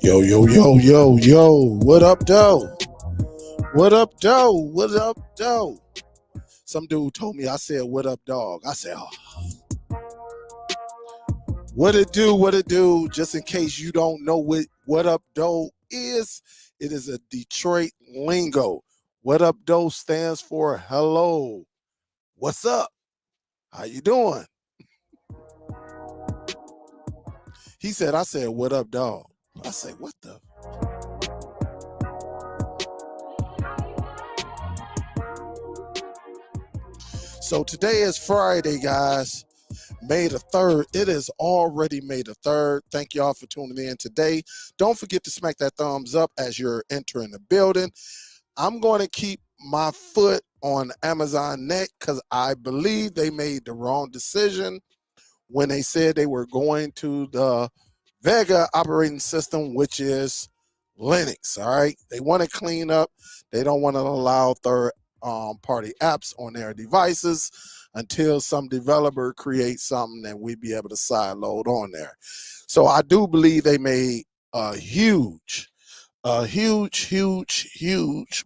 Yo, yo, yo, yo, yo. What up, though? What up, though? What up, though? Some dude told me I said, what up, dog? I said, oh. What it do, what it do? Just in case you don't know what up, though is, it is a Detroit lingo. What up, though stands for hello. What's up? How you doing? He said, I said, what up, dog? I say, what the? So today is Friday, guys, May the 3rd. It is already May the 3rd. Thank y'all for tuning in today. Don't forget to smack that thumbs up as you're entering the building. I'm going to keep my foot on Amazon neck because I believe they made the wrong decision when they said they were going to the Vega operating system, which is Linux. All right. They want to clean up. They don't want to allow third-party apps on their devices until some developer creates something that we be able to sideload on there. So I do believe they made a huge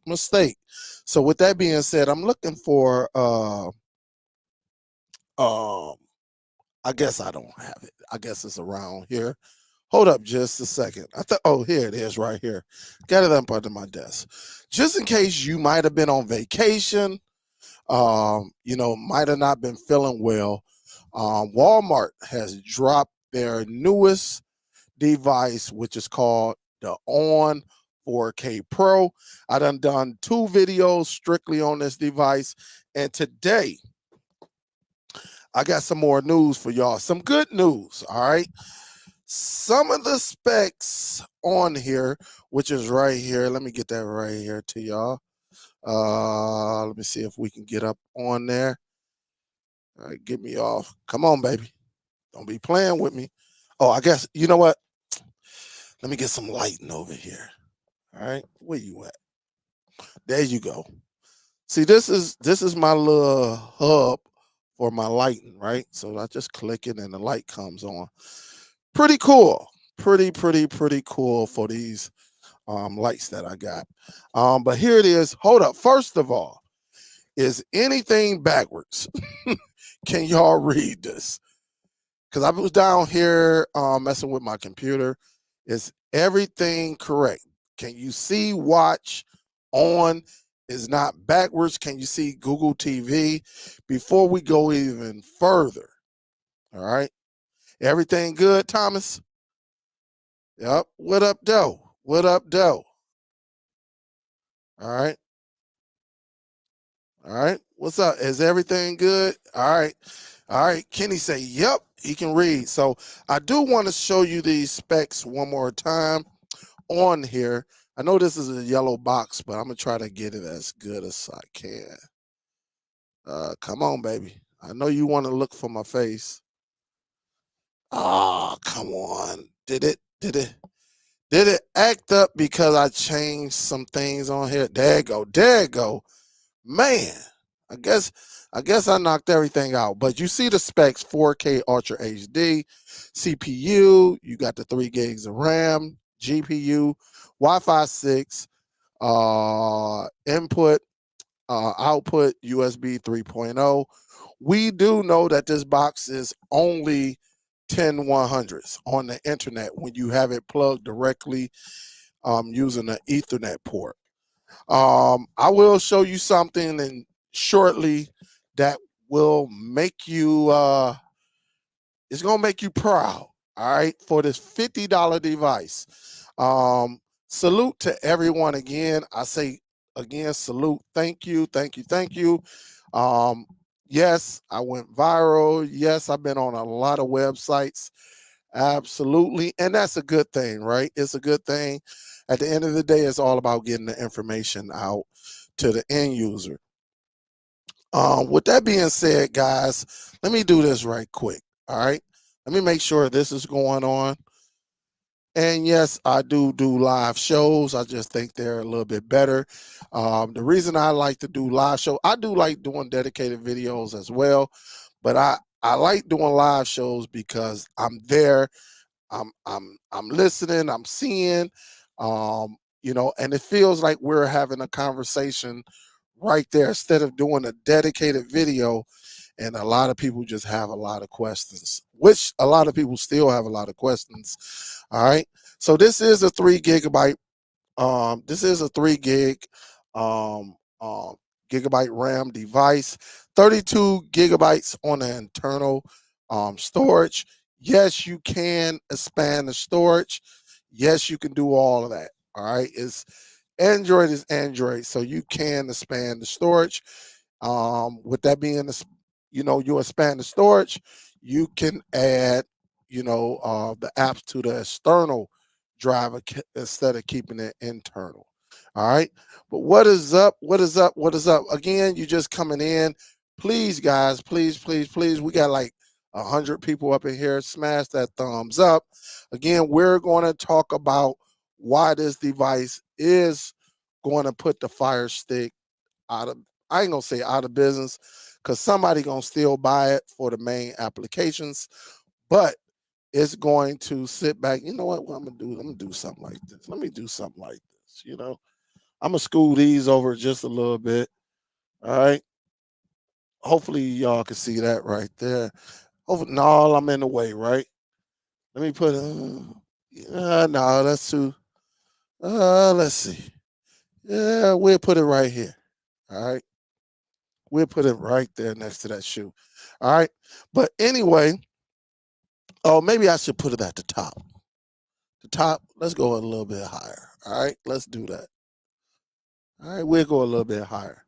mistake. So with that being said, I'm looking for I guess I don't have it. I guess it's around here. Hold up just a second. I thought, oh, here it is right here. Got it up under my desk. Just in case you might have been on vacation, might have not been feeling well. Walmart has dropped their newest device, which is called the On 4K Pro. I done 2 videos strictly on this device. And today, I got some more news for y'all. Some good news, all right? Some of the specs on here, which is right here. Let me get that right here to y'all. Let me see if we can get up on there. All right, get me off. Come on, baby. Don't be playing with me. Oh, I guess, you know what? Let me get some lighting over here. All right, where you at? There you go. See, this is my little hub for my lighting, right? So I just click it and the light comes on. Pretty cool. Pretty cool for these lights that I got. But here it is. Hold up. First of all, is anything backwards? Can y'all read this? Because I was down here messing with my computer. Is everything correct? Can you see watch on is not backwards? Can you see Google TV? Before we go even further, all right? Everything good, Thomas? Yep. What up, though? What up, though? All right. All right. What's up? Is everything good? All right. All right. Kenny say, yep, he can read. So I do want to show you these specs one more time on here. I know this is a yellow box, but I'm going to try to get it as good as I can. Come on, baby. I know you want to look for my face. Oh, come on. Did it act up because I changed some things on here? There you go. Man, I guess I knocked everything out. But you see the specs: 4K Ultra HD, CPU, you got the 3 gigs of RAM, GPU, Wi-Fi 6, input, output, USB 3.0. We do know that this box is only 10100s on the internet when you have it plugged directly using an Ethernet port. I will show you something and shortly that will make you it's gonna make you proud, all right, for this $50 device. Salute to everyone again. I say again, salute, thank you. Um, yes, I went viral. Yes, I've been on a lot of websites. Absolutely. And that's a good thing, right? It's a good thing. At the end of the day, it's all about getting the information out to the end user. With that being said, guys, let me do this right quick. All right. Let me make sure this is going on. And yes, I do live shows. I just think they're a little bit better. The reason I like to do live show, I do like doing dedicated videos as well, but I like doing live shows because I'm there. I'm listening. I'm seeing. And it feels like we're having a conversation right there instead of doing a dedicated video. And a lot of people just have a lot of questions, which a lot of people still have a lot of questions. All right. So this is a 3 gig um, um, gigabyte RAM device, 32 gigabytes on the internal storage. Yes, you can expand the storage. Yes, you can do all of that. All right. Android is Android, so you can expand the storage. With that being, you expand the storage, you can add, the apps to the external driver instead of keeping it internal. All right. But what is up? What is up? What is up? Again, you just coming in. Please, guys, please, please, please. We got like 100 people up in here. Smash that thumbs up. Again, we're going to talk about why this device is going to put the Fire Stick out of, I ain't gonna say out of business, because somebody gonna still buy it for the main applications, but it's going to sit back. You know what I'm gonna do? I'm gonna do something like this. Let me do something like this. I'm gonna school these over just a little bit. All right. Hopefully y'all can see that right there. Hopefully, no, I'm in the way, right? Let me put no, that's too let's see. Yeah, we'll put it right here. All right. We'll put it right there next to that shoe. All right. But anyway, oh, maybe I should put it at the top. The top, let's go a little bit higher. All right. Let's do that. All right. We'll go a little bit higher.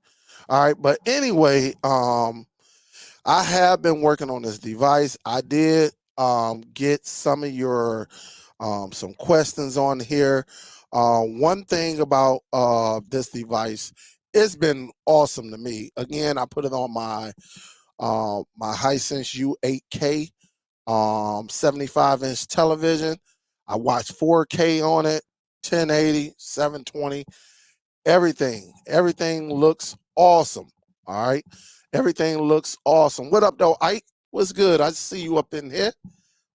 All right. But anyway, I have been working on this device. I did get some of your some questions on here. One thing about this device, it's been awesome to me. Again, I put it on my Hisense U8K 75-inch television. I watch 4K on it, 1080, 720, everything looks awesome. All right, everything looks awesome. What up though, Ike? What's good? I see you up in here.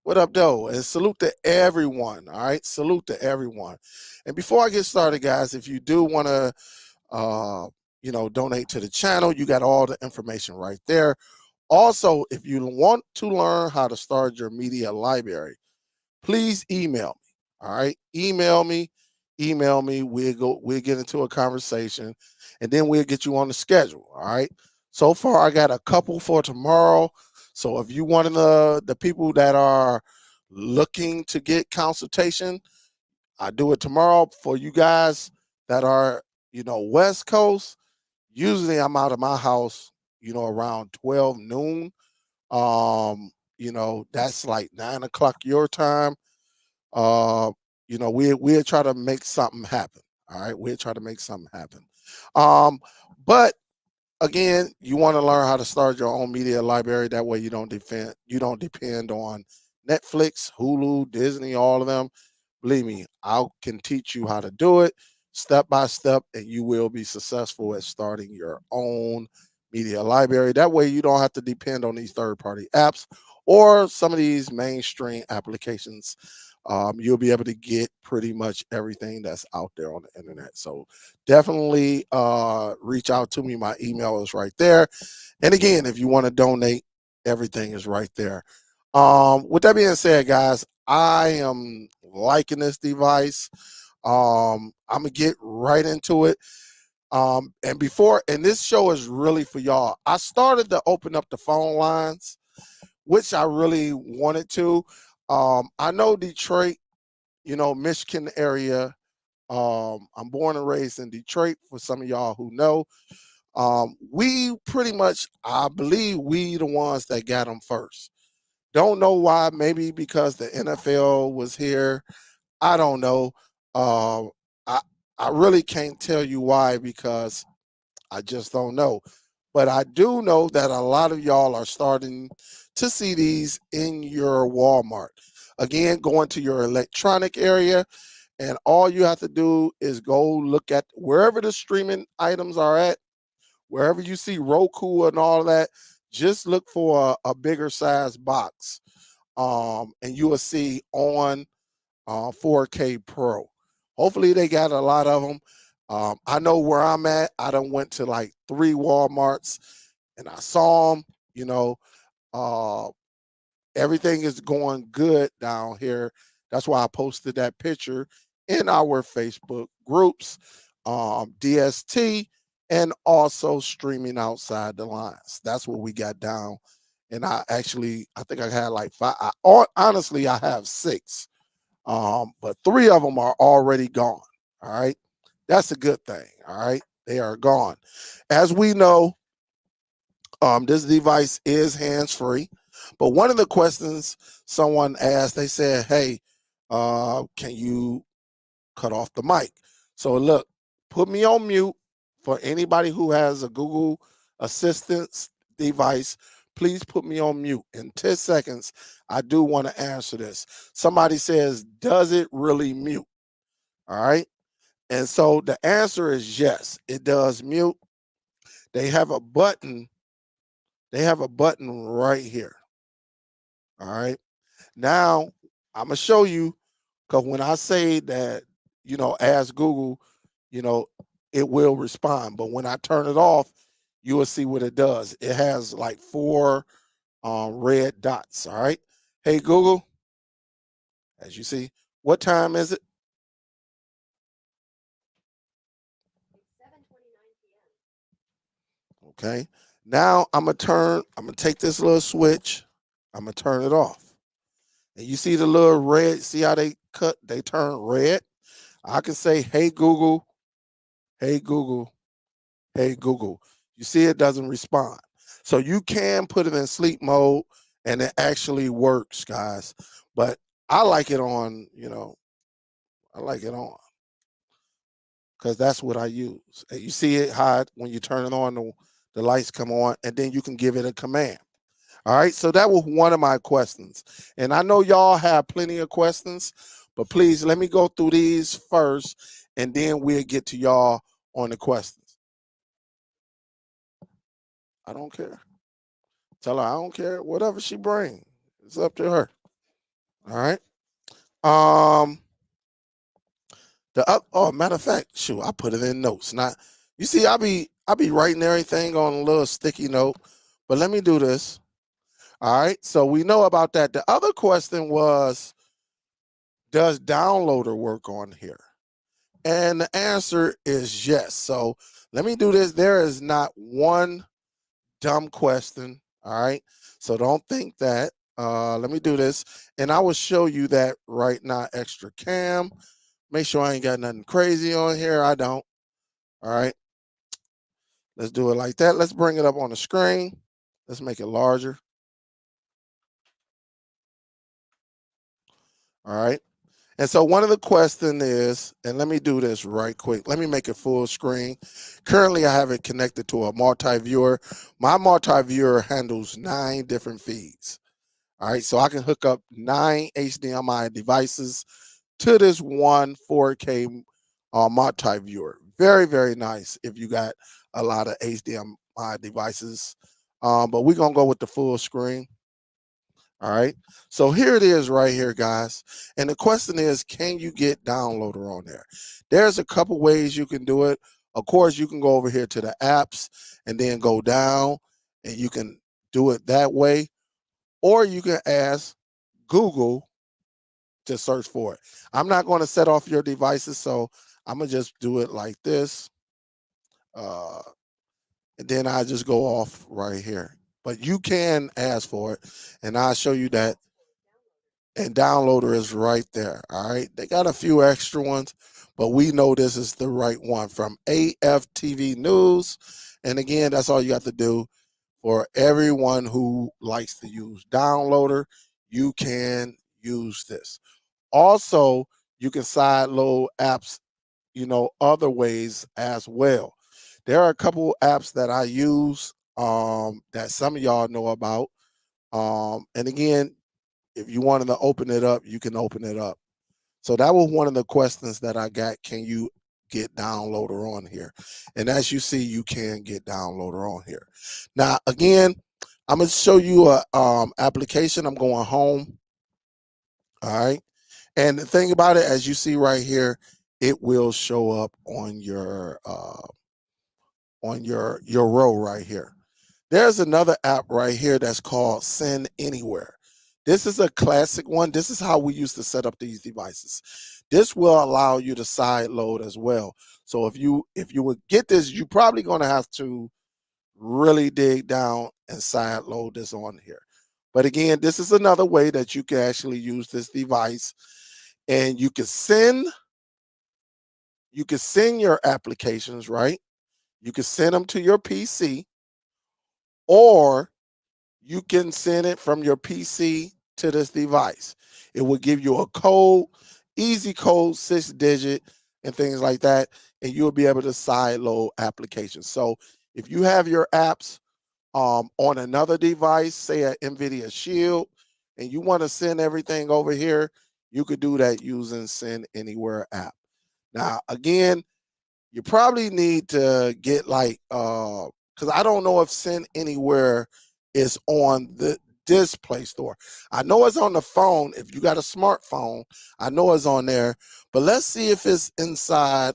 What up though? And salute to everyone. All right, salute to everyone. And before I get started, guys, if you do want to donate to the channel, you got all the information right there. Also, if you want to learn how to start your media library, please email me. All right. Email me. Email me. We'll get into a conversation and then we'll get you on the schedule. All right. So far I got a couple for tomorrow. So if you one of the people that are looking to get consultation, I do it tomorrow. For you guys that are, West Coast, usually I'm out of my house, around 12 noon. That's like 9 o'clock your time. Uh, we'll try to make something happen. All right, we'll try to make something happen. But again, you want to learn how to start your own media library. That way, you don't depend on Netflix, Hulu, Disney, all of them. Believe me, I can teach you how to do it step by step, and you will be successful at starting your own media library. That way, you don't have to depend on these third party apps or some of these mainstream applications. You'll be able to get pretty much everything that's out there on the internet. So definitely reach out to me. My email is right there. And again, if you want to donate, everything is right there. With that being said, guys, I am liking this device. I'm gonna get right into it. And this show is really for y'all. I started to open up the phone lines, which I really wanted to. I know Detroit, Michigan area. I'm born and raised in Detroit. For some of y'all who know, We pretty much, I believe, we the ones that got them first. Don't know why. Maybe because the NFL was here. I don't know. Uh, I I really can't tell you why because I just don't know. But I do know that a lot of y'all are starting to see these in your Walmart. Again, going to your electronic area, and all you have to do is go look at wherever the streaming items are at, wherever you see Roku and all that, just look for a bigger size box. And you will see on 4K Pro. Hopefully they got a lot of them. I know where I'm at. I done went to like 3 Walmarts and I saw them. You know, uh, everything is going good down here. That's why I posted that picture in our Facebook groups, DST, and also streaming outside the lines. That's what we got down. And I think I had like 5. Honestly, I have 6, but 3 of them are already gone. All right, that's a good thing. All right, they are gone. As we know, this device is hands free. But one of the questions someone asked, they said, "Hey, can you cut off the mic?" So look, put me on mute for anybody who has a Google Assistant device. Please put me on mute in 10 seconds. I do want to answer this. Somebody says, "Does it really mute?" All right. And so the answer is yes, it does mute. They have a button. They have a button right here. All right. Now I'm gonna show you because when I say that, ask Google, you know, it will respond. But when I turn it off, you will see what it does. It has like 4 red dots. All right. Hey Google, as you see, what time is it? Okay. Now I'm gonna take this little switch, I'm gonna turn it off. And you see the little red, see how they turn red? I can say, hey Google, hey Google, hey Google. You see it doesn't respond. So you can put it in sleep mode and it actually works, guys. But I like it on, I like it on because that's what I use. And you see it hide when you turn it on, the lights come on, and then you can give it a command. All right. So that was one of my questions. And I know y'all have plenty of questions, but please let me go through these first and then we'll get to y'all on the questions. I don't care. Tell her I don't care. Whatever she bring, it's up to her. All right. Um. Oh, matter of fact, shoot, I put it in notes. Not, you see, I be writing everything on a little sticky note. But let me do this. All right. So we know about that. The other question was, does downloader work on here? And the answer is yes. So let me do this. There is not one dumb question. All right. So don't think that. Let me do this. And I will show you that right now. Extra cam. Make sure I ain't got nothing crazy on here. I don't. All right. Let's do it like that. Let's bring it up on the screen. Let's make it larger. All right. And so one of the question is, and let me do this right quick. Let me make it full screen. Currently, I have it connected to a multi-viewer. My multi-viewer handles 9 different feeds. All right, so I can hook up 9 HDMI devices to this one 4K multi-viewer. Very, very nice if you got a lot of HDMI devices. But we're gonna go with the full screen. All right. So here it is right here, guys. And the question is, can you get downloader on there? There's a couple ways you can do it. Of course, you can go over here to the apps and then go down and you can do it that way. Or you can ask Google to search for it. I'm not going to set off your devices, so I'm going to just do it like this. Uh, and then I just go off right here. But you can ask for it, and I'll show you that. and downloader is right there. All right. They got a few extra ones, but we know this is the right one from AFTV News. And again, that's all you have to do. For everyone who likes to use downloader, you can use this. Also, you can side load apps, other ways as well. There are a couple apps that I use that some of y'all know about. And again, if you wanted to open it up, you can open it up. So that was one of the questions that I got. Can you get downloader on here? And as you see, you can get downloader on here. Now, again, I'm going to show you a application. I'm going home. All right. And the thing about it, as you see right here, it will show up on your row right here. There's another app right here that's called Send Anywhere. This is a classic one. This is how we used to set up these devices. This will allow you to side load as well. So if you would get this, you're probably going to have to really dig down and side load this on here. But again, this is another way that you can actually use this device, and you can send your applications, right? You can send them to your PC, or you can send it from your PC to this device. It will give you a code, easy code, 6-digit, and things like that, and you'll be able to side load applications. So if you have your apps on another device, say an NVIDIA Shield, and you want to send everything over here, you could do that using Send Anywhere app. Now, again, you probably need to get like because I don't know if Send Anywhere is on this Play Store. I know it's on the phone. If you got a smartphone, I know it's on there. But let's see if it's inside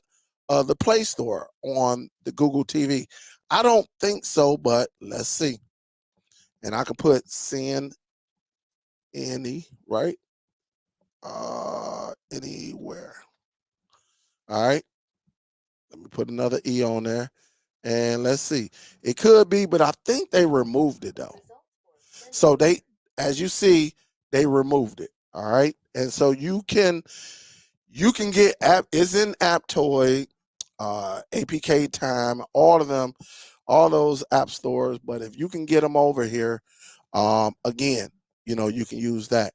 the Play Store on the Google TV. I don't think so, but let's see. And I can put Send Any, right? Anywhere. All right. Let me put another E on there. And let's see. It could be, but I think they removed it though. So as you see, they removed it. All right. And so you can get app, it's in Aptoid, APK Time, all of them, all those app stores. But if you can get them over here, again, you can use that.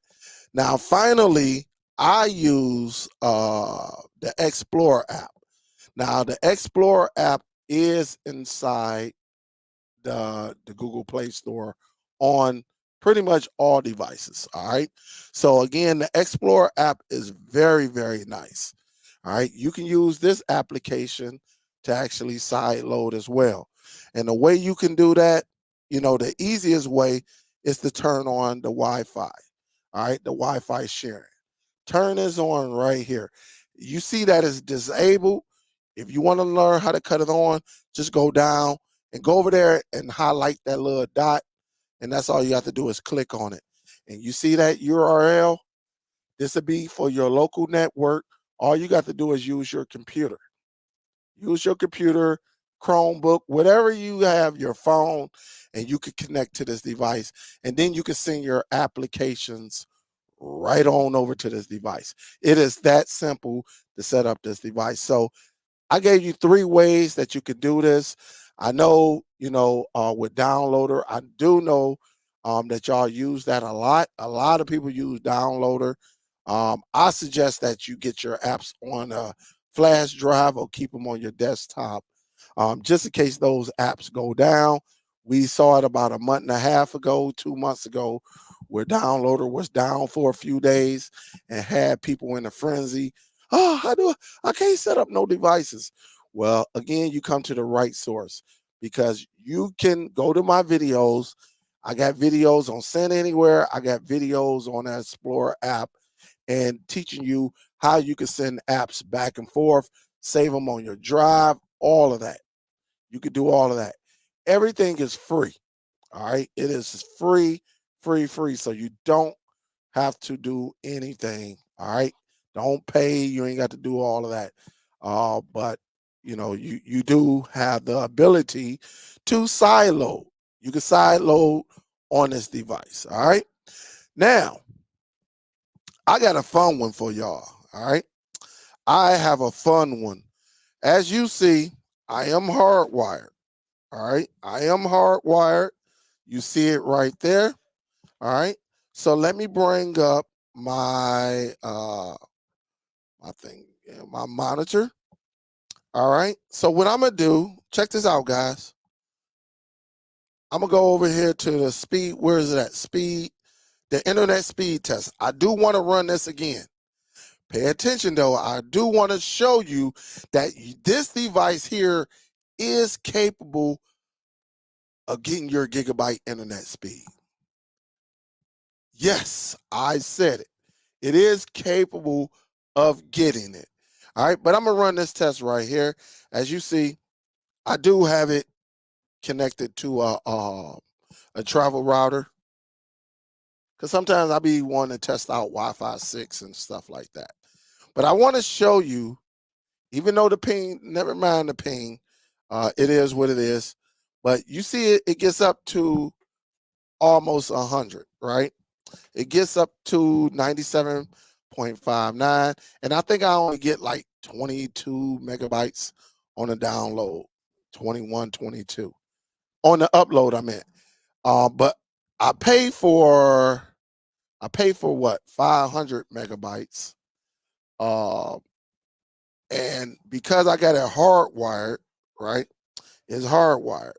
Now, finally, I use the Explorer app. Now, the Explorer app is inside the Google Play Store on pretty much all devices. All right. So again, the Explorer app is very, very nice. All right. You can use this application to actually side load as well. And the way you can do that, the easiest way is to turn on the Wi-Fi. All right. The Wi-Fi sharing. Turn this on right here. You see that it's disabled. If you want to learn how to cut it on, just go down and go over there and highlight that little dot. And that's all you have to do is click on it. And you see that URL? This will be for your local network. All you got to do is use your computer. Use your computer, Chromebook, whatever you have, your phone, and you can connect to this device. And then you can send your applications right on over to this device. It is that simple to set up this device. So I gave you 3 ways that you could do this. I know, with downloader, I do know that y'all use that a lot. A lot of people use downloader. I suggest that you get your apps on a flash drive or keep them on your desktop, just in case those apps go down. We saw it about a month and a half ago, 2 months ago, where downloader was down for a few days and had people in a frenzy. Oh, I can't set up no devices. Well, again, you come to the right source, because you can go to my videos. I got videos on Send Anywhere. I got videos on that Explorer app, and teaching you how you can send apps back and forth, save them on your drive, all of that. You can do all of that. Everything is free. All right. It is free, free, free. So you don't have to do anything. All right. Don't pay. You ain't got to do all of that. But you do have the ability to side load. You can side load on this device. All right. Now, I got a fun one for y'all. All right. I have a fun one. As you see, I am hardwired. All right. I am hardwired. You see it right there. All right. So let me bring up my my thing, yeah, my monitor. All right. So what I'm gonna do, check this out, guys. I'm gonna go over here to the speed. Where is it at? Speed, the internet speed test. I do want to run this again. Pay attention though. I do want to show you that this device here is capable of getting your gigabyte internet speed. Yes, I said it. It is capable of getting it. All right, but I'm gonna run this test right here. As you see, I do have it connected to a travel router, because sometimes I be wanting to test out Wi-Fi 6 and stuff like that. But I want to show you, even though the ping, never mind the ping, it is what it is. But you see it gets up to almost 100, right? It gets up to 97.59. And I think I only get like 22 megabytes on the download, 21, 22. On the upload, I meant. But I pay for what? 500 megabytes. And because I got it hardwired, right? It's hardwired.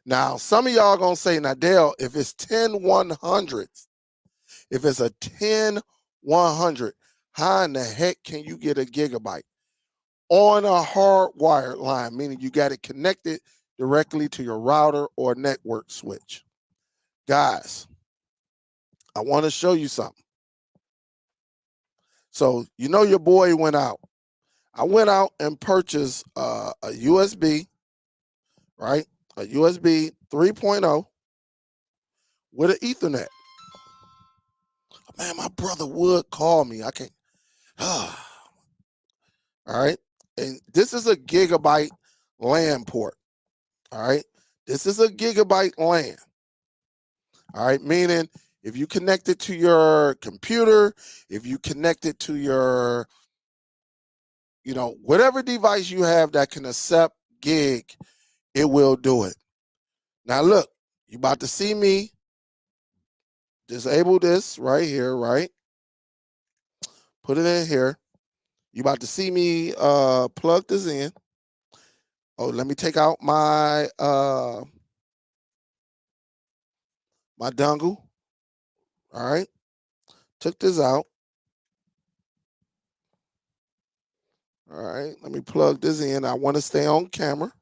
Now, some of y'all gonna say, now Dale, if it's 10/100, if it's a 10/100, how in the heck can you get a gigabyte on a hardwired line? Meaning you got it connected directly to your router or network switch. Guys, I want to show you something. So you know your boy went out. I went out and purchased a USB, right? A USB 3.0 with an Ethernet. Man, my brother would call me. I can't. All right. And this is a gigabyte LAN port. All right. This is a gigabyte LAN. All right. Meaning if you connect it to your computer, if you connect it to your, whatever device you have that can accept gig, it will do it. Now, look, you about to see me disable this right here, right? Put it in here. You about to see me plug this in. Oh, let me take out my my dongle. All right. Took this out. All right. Let me plug this in. I want to stay on camera.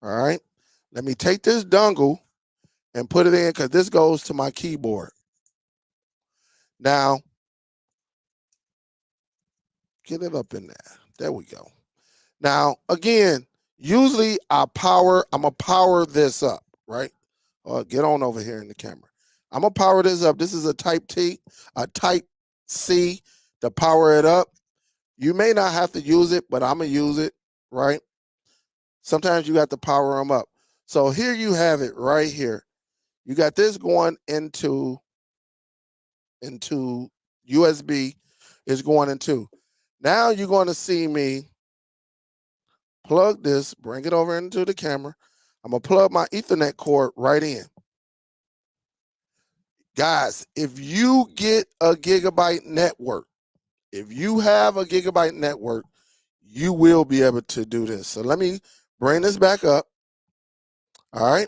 All right. Let me take this dongle and put it in, because this goes to my keyboard. Now, get it up in there. There we go. Now, again, usually I'm going to power this up, right? Get on over here in the camera. I'm going to power this up. This is a type C to power it up. You may not have to use it, but I'm going to use it, right? Sometimes you got to power them up. So here you have it right here. You got this going into USB. It's going into. Now you're going to see me plug this, bring it over into the camera. I'm going to plug my Ethernet cord right in. Guys, if you get a gigabyte network, if you have a gigabyte network, you will be able to do this. So let me bring this back up. All right.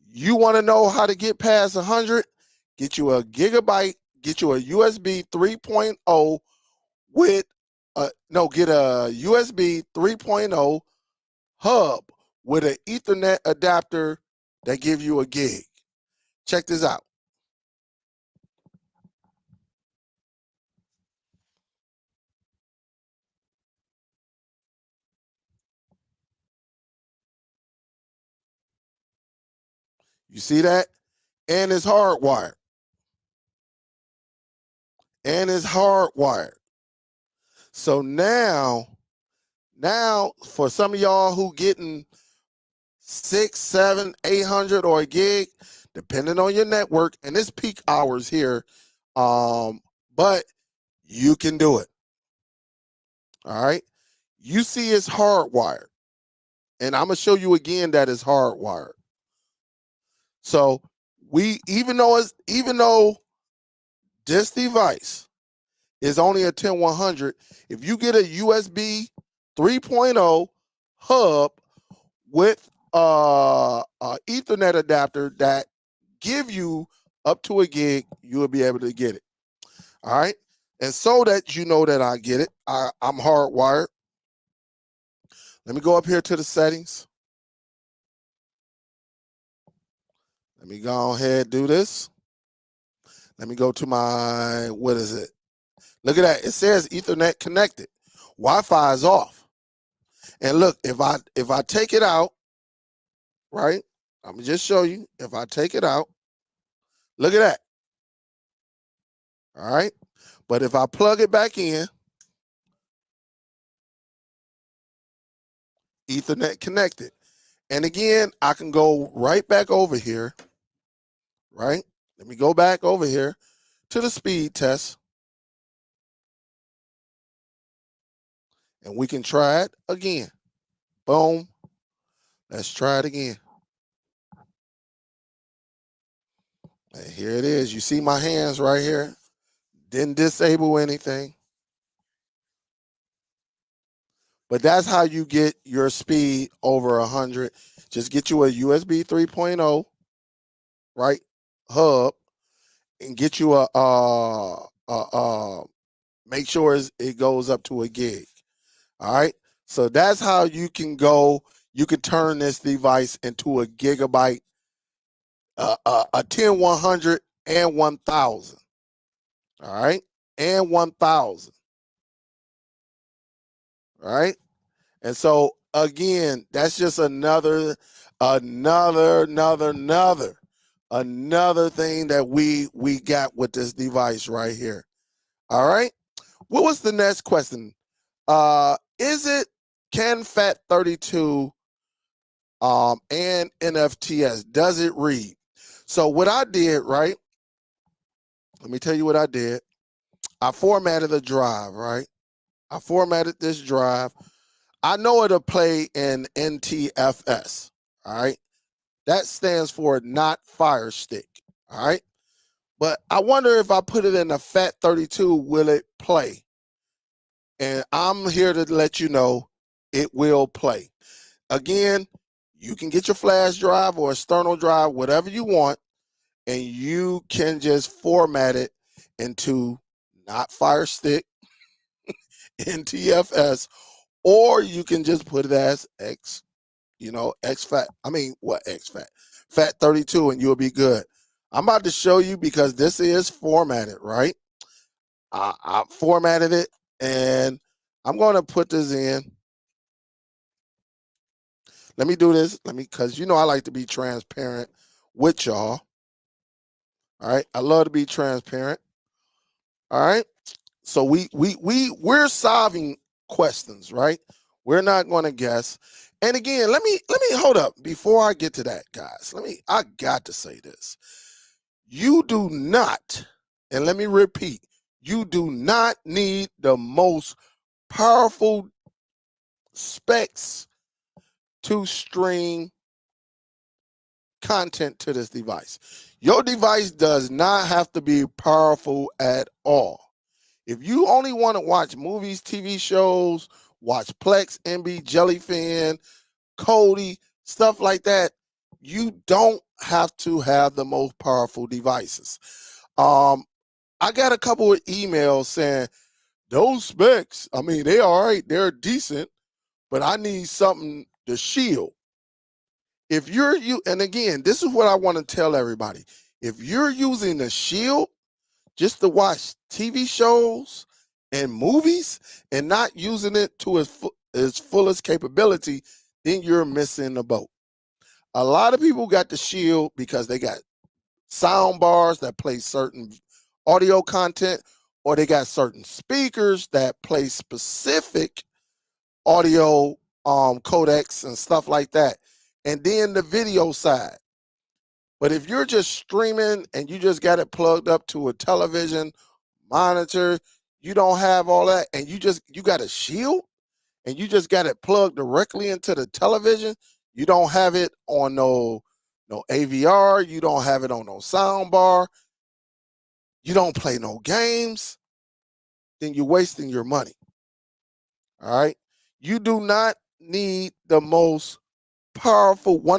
You want to know how to get past 100? Get you a gigabyte, get you a USB 3.0 with get a USB 3.0 hub with an Ethernet adapter that give you a gig. Check this out. You see that? And it's hardwired. And it's hardwired. So now for some of y'all who getting 6, 7, 800 or a gig, depending on your network, and it's peak hours here. but you can do it. All right. You see it's hardwired. And I'm going to show you again that it's hardwired. So even though this device is only a 10100, if you get a USB 3.0 hub with a Ethernet adapter that give you up to a gig, you will be able to get it. All right. And so that you know that I get it, I'm hardwired. Let me go up here to the settings. Let me go ahead and do this. Let me go to my, what is it? Look at that. It says Ethernet connected. Wi-Fi is off. And look, if I take it out, right? I'm gonna just show you. If I take it out, look at that. All right. But if I plug it back in, Ethernet connected. And again, I can go right back over here, right? Let me go back over here to the speed test. And we can try it again. Boom. Let's try it again. And here it is. You see my hands right here? Didn't disable anything. But that's how you get your speed over 100. Just get you a USB 3.0, right, hub, and get you make sure it goes up to a gig. All right. So that's how you can turn this device into a gigabyte, a 10100 and 1000. All right. And 1000. All right. And so again, that's just another thing that we got with this device right here. All right. What was the next question? Can FAT32 and NFTS, does it read? So what I did, right? Let me tell you what I did. I formatted the drive, right? I formatted this drive. I know it'll play in NTFS, all right? That stands for not Fire Stick, all right? But I wonder if I put it in a FAT32, will it play? And I'm here to let you know it will play. Again, you can get your flash drive or external drive, whatever you want, and you can just format it into not Fire Stick, NTFS, or you can just put it as FAT32, and you'll be good. I'm about to show you because this is formatted, right? I formatted it, and I'm going to put this in. Let me do this. Because I like to be transparent with y'all. All right. I love to be transparent. All right. So we're solving questions, right? We're not going to guess. And again, let me hold up before I get to that, guys. I got to say this. You do not, and let me repeat, you do not need the most powerful specs to stream content to this device. Your device does not have to be powerful at all. If you only want to watch movies, TV shows, watch Plex, MB, Jellyfin, Kodi, stuff like that, you don't have to have the most powerful devices. I got a couple of emails saying those specs, they're all right, they're decent, but I need something to shield. If and again, this is what I want to tell everybody. If you're using the shield just to watch TV shows and movies and not using it to its fullest capability, then you're missing the boat. A lot of people got the shield because they got sound bars that play certain audio content, or they got certain speakers that play specific audio codecs and stuff like that. And then the video side. But if you're just streaming and you just got it plugged up to a television, monitor, you don't have all that, and you got a shield and you just got it plugged directly into the television. You don't have it on no AVR, you don't have it on no sound bar, you don't play no games, then you're wasting your money. All right. You do not need one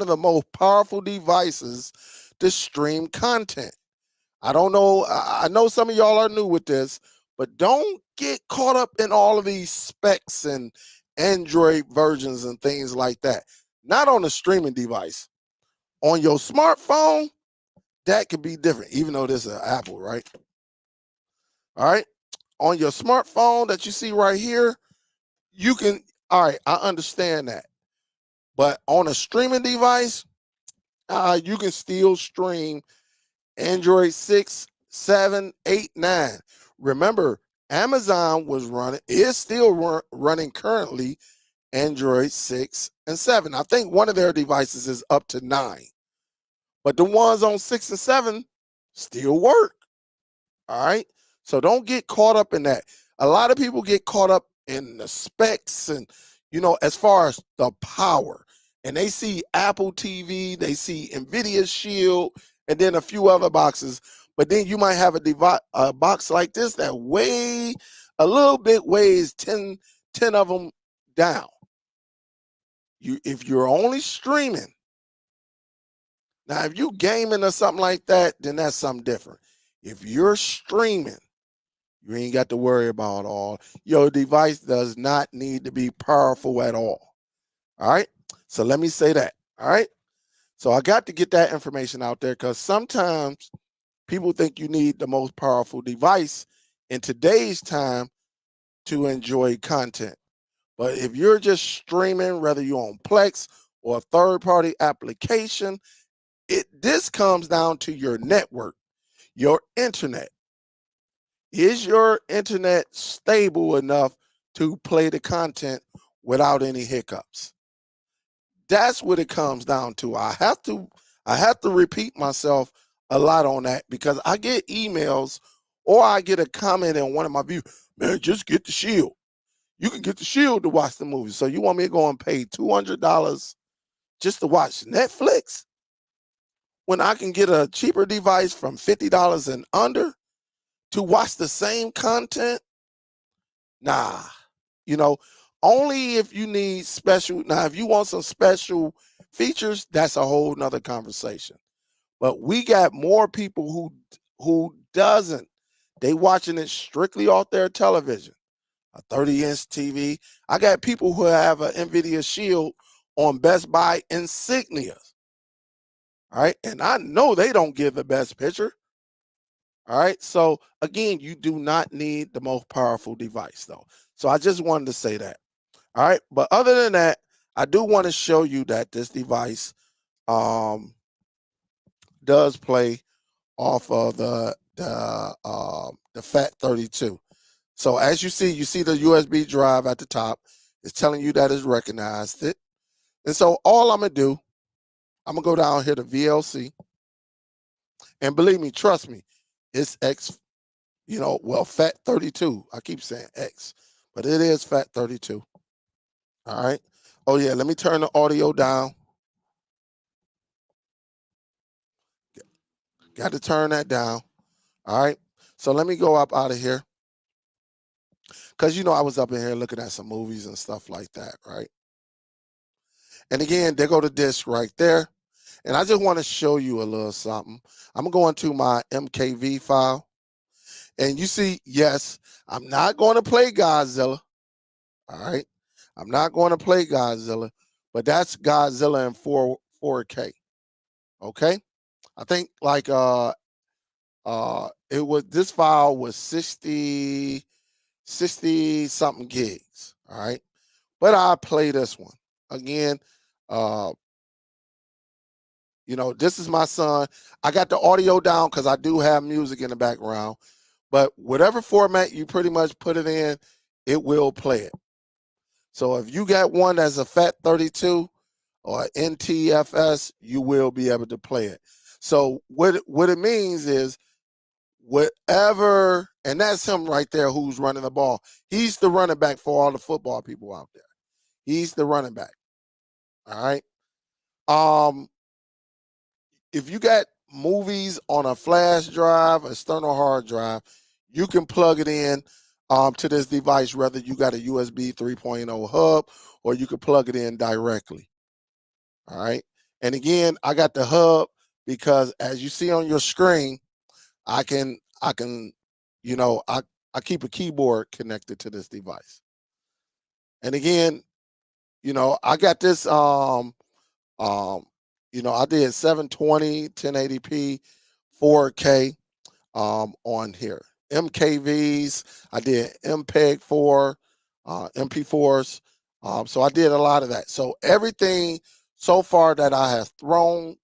of the most powerful devices to stream content. I don't know. I know some of y'all are new with this, but don't get caught up in all of these specs and Android versions and things like that. Not on a streaming device. On your smartphone, that could be different, even though this is an Apple, right? All right. On your smartphone that you see right here, you can, all right, I understand that. But on a streaming device, you can still stream Android 6, 7, 8, 9. Remember, Amazon is still running currently Android 6 and 7. I think one of their devices is up to 9. But the ones on 6 and 7 still work. All right. So don't get caught up in that. A lot of people get caught up in the specs and, as far as the power. And they see Apple TV, they see NVIDIA Shield, and then a few other boxes. But then you might have a box like this that weighs 10 of them down. If you're only streaming, now if you gaming or something like that, then that's something different. If you're streaming, you ain't got to worry about all. Your device does not need to be powerful at all. All right. So let me say that. All right. So I got to get that information out there because sometimes people think you need the most powerful device in today's time to enjoy content. But if you're just streaming, whether you're on Plex or a third-party application, this comes down to your network, your internet. Is your internet stable enough to play the content without any hiccups? That's what it comes down to. I have to repeat myself a lot on that because I get emails or I get a comment in one of my views, man, just get the Shield. You can get the Shield to watch the movie. So you want me to go and pay $200 just to watch Netflix when I can get a cheaper device from $50 and under to watch the same content? Nah, only if you need special. Now, if you want some special features, that's a whole nother conversation. But we got more people who doesn't. They watching it strictly off their television, a 30-inch TV. I got people who have an NVIDIA Shield on Best Buy Insignias. All right. And I know they don't give the best picture. All right. So again, you do not need the most powerful device, though. So I just wanted to say that. All right. But other than that, I do want to show you that this device does play off of the FAT32. So as you see the USB drive at the top. It's telling you that it's recognized it. And so all I'm going to do, I'm going to go down here to VLC. And believe me, trust me, it's X, FAT32. I keep saying X, but it is FAT32. All right. Oh, yeah, let me turn the audio down. Got to turn that down. All right. So let me go up out of here. Because, I was up in here looking at some movies and stuff like that, right? And again, there go the disc right there. And I just want to show you a little something. I'm going to go into my MKV file. And you see, yes, I'm not going to play Godzilla. All right. I'm not going to play Godzilla, but that's Godzilla in 4K. Okay. I think like this file was 60 something gigs. All right. But I play this one. Again, this is my son. I got the audio down because I do have music in the background. But whatever format you pretty much put it in, it will play it. So if you got one that's a FAT32 or NTFS, you will be able to play it. So what it means is whatever, and that's him right there who's running the ball. He's the running back for all the football people out there. He's the running back. All right. If you got movies on a flash drive, external hard drive, you can plug it in to this device, whether you got a USB 3.0 hub or you can plug it in directly. All right. And again, I got the hub because as you see on your screen, I can, I keep a keyboard connected to this device. And again, I got this, I did 720, 1080p, 4K on here. MKVs, I did MPEG-4, MP4s. So I did a lot of that. So everything so far that I have thrown,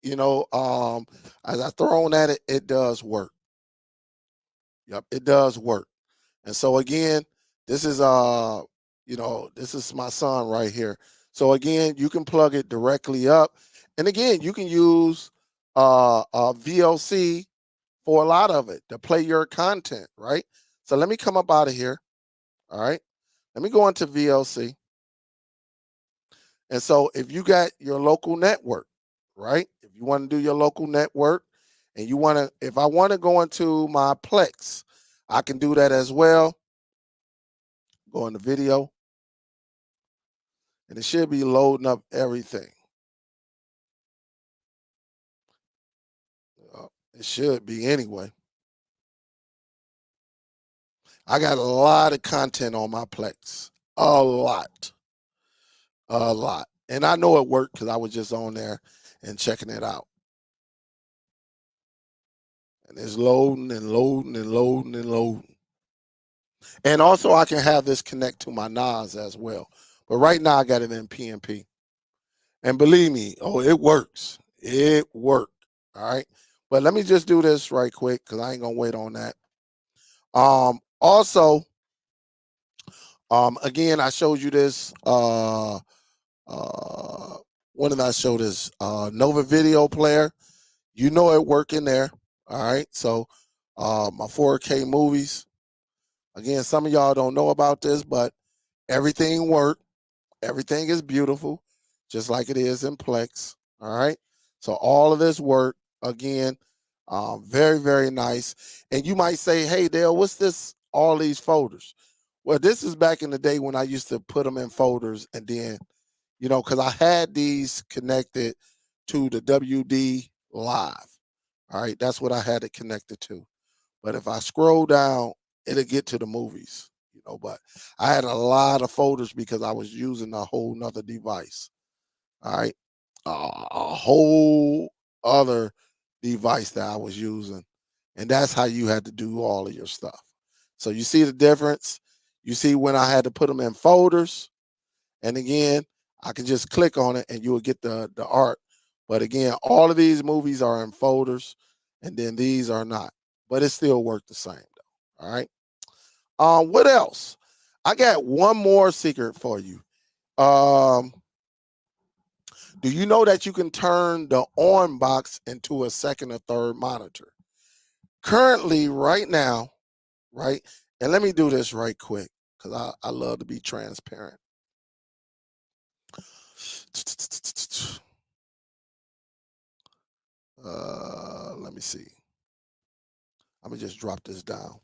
as I thrown at it, it does work. Yep, it does work. And so again, this is this is my son right here. So again, you can plug it directly up. And again, you can use VLC for a lot of it to play your content, right? So let me come up out of here. All right. Let me go into VLC. And so if you got your local network, right? If you want to do your local network and you want to, if I want to go into my Plex, I can do that as well. Go into video and it should be loading up everything. It should be anyway. I got a lot of content on my Plex. A lot. A lot. And I know it worked because I was just on there and checking it out. And it's loading and loading and loading and loading. And also I can have this connect to my NAS as well. But right now I got it in PNP. And believe me, it works. It worked. All right. But let me just do this right quick because I ain't gonna wait on that. Also, again, I showed you this. When did I show this? Nova Video Player. You know it working there. All right. So my 4K movies. Again, some of y'all don't know about this, but everything worked. Everything is beautiful, just like it is in Plex. All right. So all of this work again, very, very nice. And you might say, hey, Dale, what's this? All these folders. Well, this is back in the day when I used to put them in folders and then, because I had these connected to the WD Live. All right. That's what I had it connected to. But if I scroll down, it'll get to the movies, but I had a lot of folders because I was using a whole nother device. All right. A whole other device that I was using. And that's how you had to do all of your stuff. So you see the difference. You see when I had to put them in folders. And again, I can just click on it and you will get the art. But again, all of these movies are in folders and then these are not. But it still worked the same though. All right. What else? I got one more secret for you. Do you know that you can turn the on box into a second or third monitor? Currently, right now, right? And let me do this right quick because I love to be transparent. Let me see. I'm gonna just drop this down.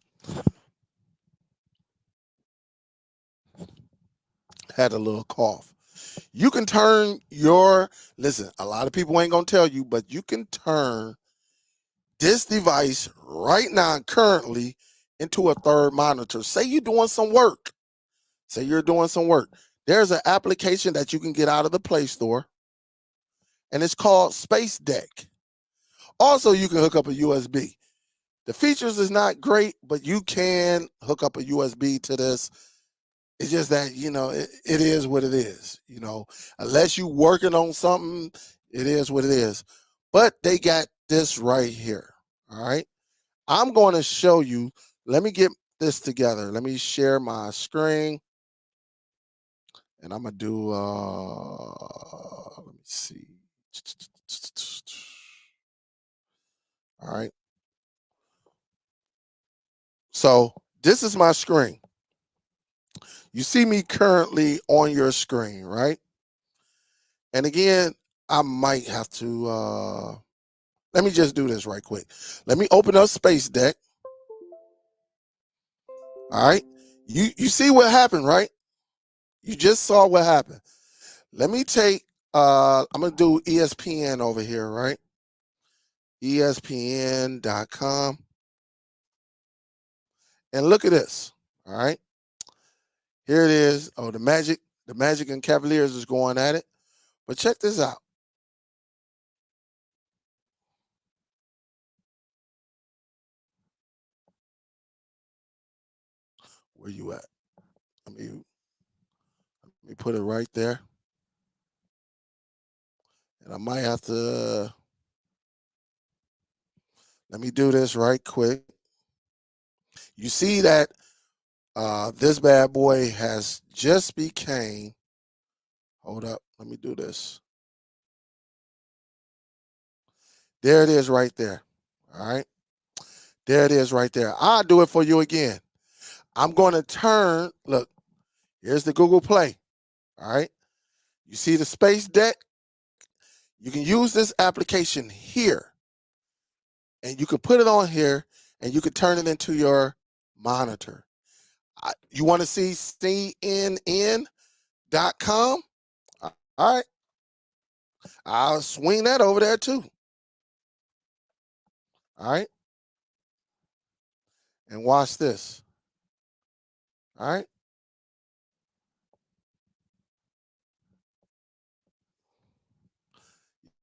Had a little cough. You can turn listen, a lot of people ain't gonna tell you, but you can turn this device right now currently into a third monitor. Say you're doing some work. Say you're doing some work. There's an application that you can get out of the Play Store, and it's called Space Deck. Also, you can hook up a USB. The features is not great, but you can hook up a USB to this. It's just that, it is what it is. Unless you working on something, it is what it is. But they got this right here. All right. I'm going to show you. Let me get this together. Let me share my screen. And I'm going to do, let me see. All right. So this is my screen. You see me currently on your screen, right? And again, I might have to, let me just do this right quick. Let me open up Space Deck. All right. You see what happened, right? You just saw what happened. Let me take, I'm going to do ESPN over here, right? ESPN.com. And look at this. All right. Here it is. Oh, the Magic and Cavaliers is going at it. But check this out. Where you at? Let me put it right there. And I might have to, let me do this right quick. You see that this bad boy has just became, hold up, let me do this. There it is right there. All right. There it is right there. I'll do it for you again. I'm going to turn, look, here's the Google Play. All right. You see the Space Deck? You can use this application here, and you can put it on here, and you can turn it into your monitor. You want to see CNN.com? All right. I'll swing that over there too. All right. And watch this. All right.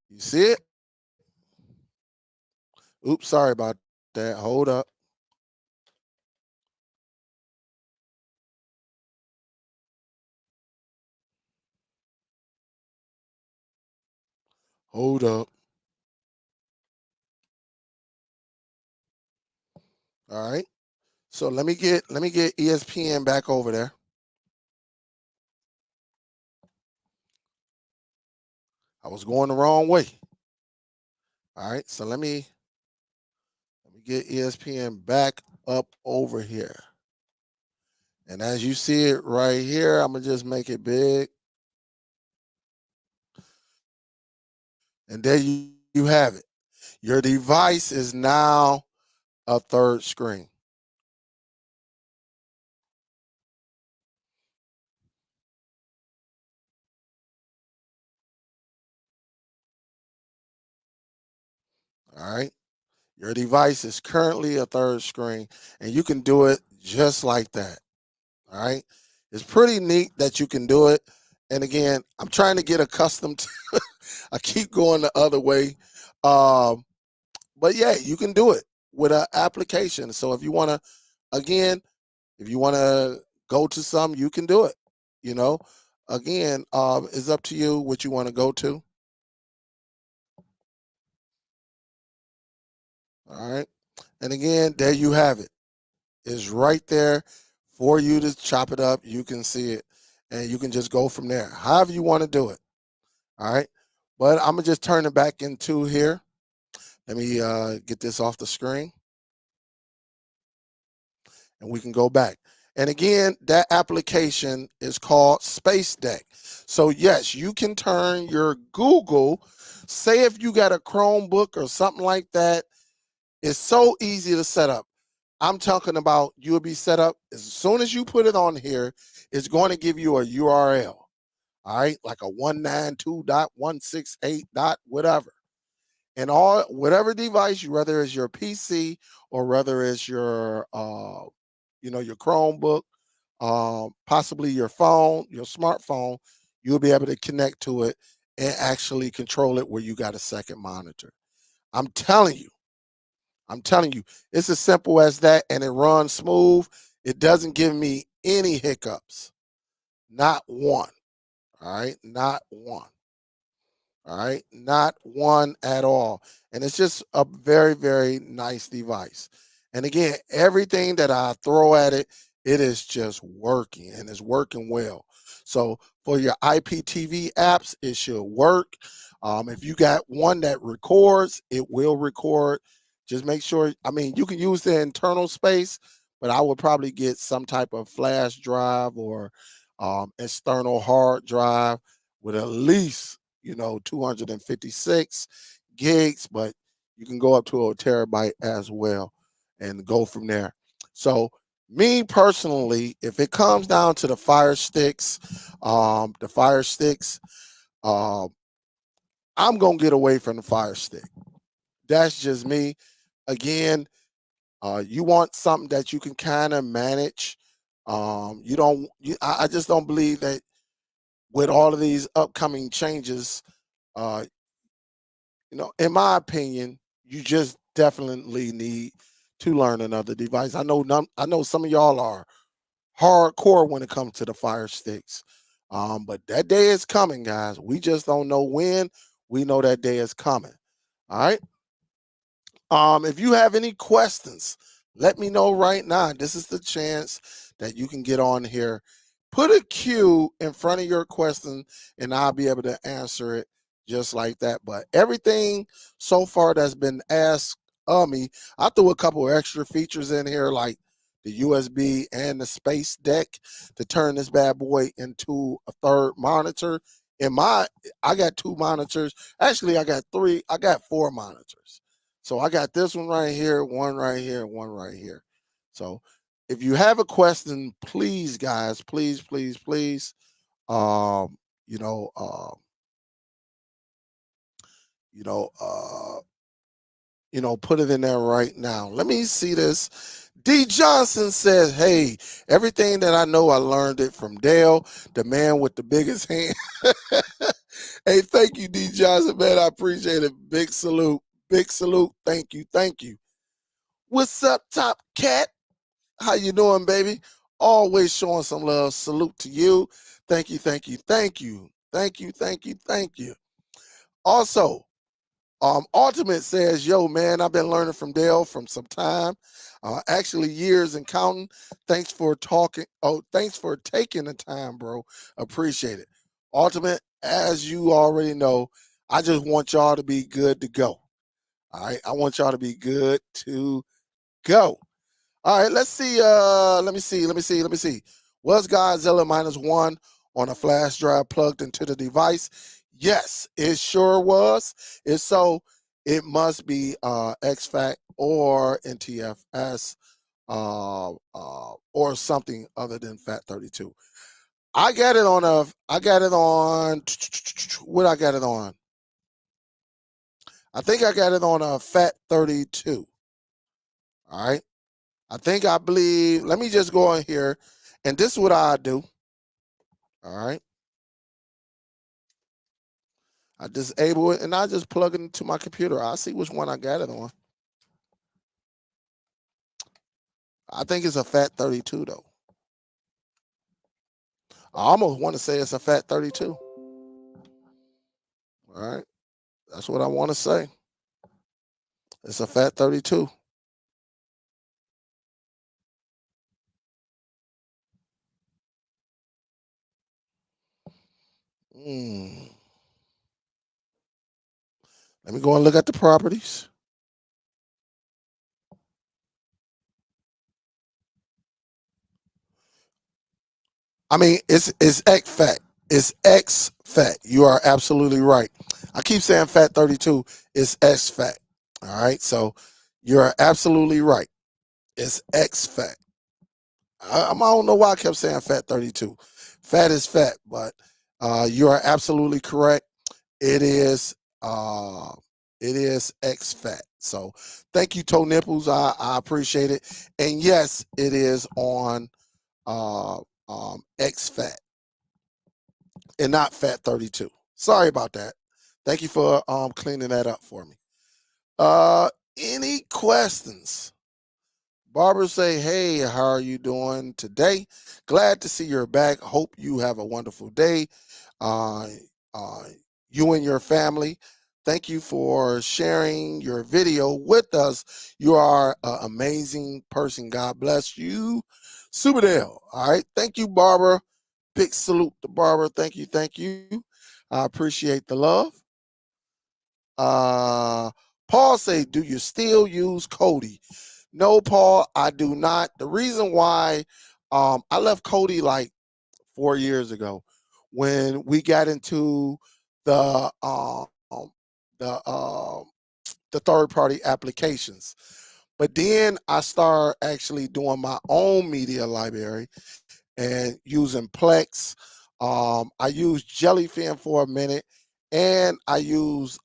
You see it? Oops, sorry about that. Hold up. Hold up. All right. So let me get ESPN back over there. I was going the wrong way. All right. So let me get ESPN back up over here. And as you see it right here, I'm gonna just make it big. And there you have it. Your device is now a third screen. All right. Your device is currently a third screen, and you can do it just like that. All right. It's pretty neat that you can do it. And again, I'm trying to get accustomed to I keep going the other way. But yeah, you can do it with an application. So if you want to, again, if you want to go to some, you can do it. You know, again, it's up to you what you want to go to. All right. And again, there you have it. It's right there for you to chop it up. You can see it and you can just go from there. However you want to do it. All right. But I'm going to just turn it back into here. Let me get this off the screen and we can go back. And again, that application is called Space Deck. So yes, you can turn your Google, say if you got a Chromebook or something like that, it's so easy to set up. I'm talking about you'll be set up as soon as you put it on here, it's going to give you a URL. All right, like a 192.168. Whatever. And all whatever device, whether it's your PC or whether it's your your Chromebook, possibly your phone, your smartphone, you'll be able to connect to it and actually control it where you got a second monitor. I'm telling you, I'm telling you, it's as simple as that, and it runs smooth. It doesn't give me any hiccups, not one. All right, not one. All right, not one at all. And it's just a very, very nice device. And again, everything that I throw at it, it is just working and it's working well. So for your IPTV apps, it should work. If you got one that records, it will record. Just make sure, I mean, you can use the internal space, but I would probably get some type of flash drive or external hard drive with at least 256 gigs, but you can go up to a terabyte as well and go from there. So me personally, if it comes down to the Fire Sticks, um, I'm gonna get away from the Fire Stick. That's just me. Again, you want something that you can kind of manage. You don't. I just don't believe that with all of these upcoming changes. Uh, in my opinion, you just definitely need to learn another device. I know some of y'all are hardcore when it comes to the Fire Sticks, but that day is coming, guys. We just don't know when. We know that day is coming. All right. If you have any questions, let me know right now. This is the chance that you can get on here. Put a Q in front of your question, and I'll be able to answer it just like that. But everything so far that's been asked of me, I threw a couple of extra features in here, like the USB and the space deck to turn this bad boy into a third monitor. I got two monitors. Actually, I got three. I got four monitors. So I got this one right here, one right here, one right here. So if you have a question, please, guys, please, please, please, um, you know, um, you know, uh, put it in there right now. Let me see this. D. Johnson says, "Hey, everything that I know, I learned it from Dale, the man with the biggest hand." Hey, thank you, D. Johnson, man. I appreciate it. Big salute. Big salute. Thank you. Thank you. What's up, Top Cat? How you doing, baby? Always showing some love. Salute to you. Thank you, thank you, thank you. Thank you, thank you, thank you. Also, Ultimate says, yo, man, I've been learning from Dale from some time. Actually years and counting. Thanks for talking. Oh, thanks for taking the time, bro. Appreciate it. Ultimate, as you already know, I just want y'all to be good to go. All right. I want y'all to be good to go. All right, let's see. Let me see. Was Godzilla -1 on a flash drive plugged into the device? Yes, it sure was. If so, it must be XFAT or NTFS or something other than FAT32. I got it on what I got it on. I think I got it on a FAT32. All right. I believe, let me just go in here, and this is what I do. All right. I disable it and I just plug it into my computer. I'll see which one I got it on. I think it's a FAT32 though. I almost want to say it's a FAT32. All right. That's what I want to say. It's a FAT32. Let me go and look at the properties. I mean, it's XFAT. It's XFAT. You are absolutely right. I keep saying FAT32. It's XFAT. All right. So you're absolutely right. It's XFAT. I don't know why I kept saying FAT32. Fat is fat, but you are absolutely correct. It is uh, it is XFAT. So thank you, Toe Nipples. I appreciate it. And yes, it is on uh, XFAT and not FAT32. Sorry about that. Thank you for cleaning that up for me. Any questions? Barbara say, hey, how are you doing today? Glad to see you're back. Hope you have a wonderful day. Uh, uh, you and your family. Thank you for sharing your video with us. You are an amazing person. God bless you. Superdell. All right. Thank you, Barbara. Big salute to Barbara. Thank you. Thank you. I appreciate the love. Paul say, do you still use Cody? No, Paul, I do not. The reason why I left Cody like 4 years ago when we got into the the um, the third party applications. But then I started actually doing my own media library and using Plex. I used Jellyfin for a minute, and I use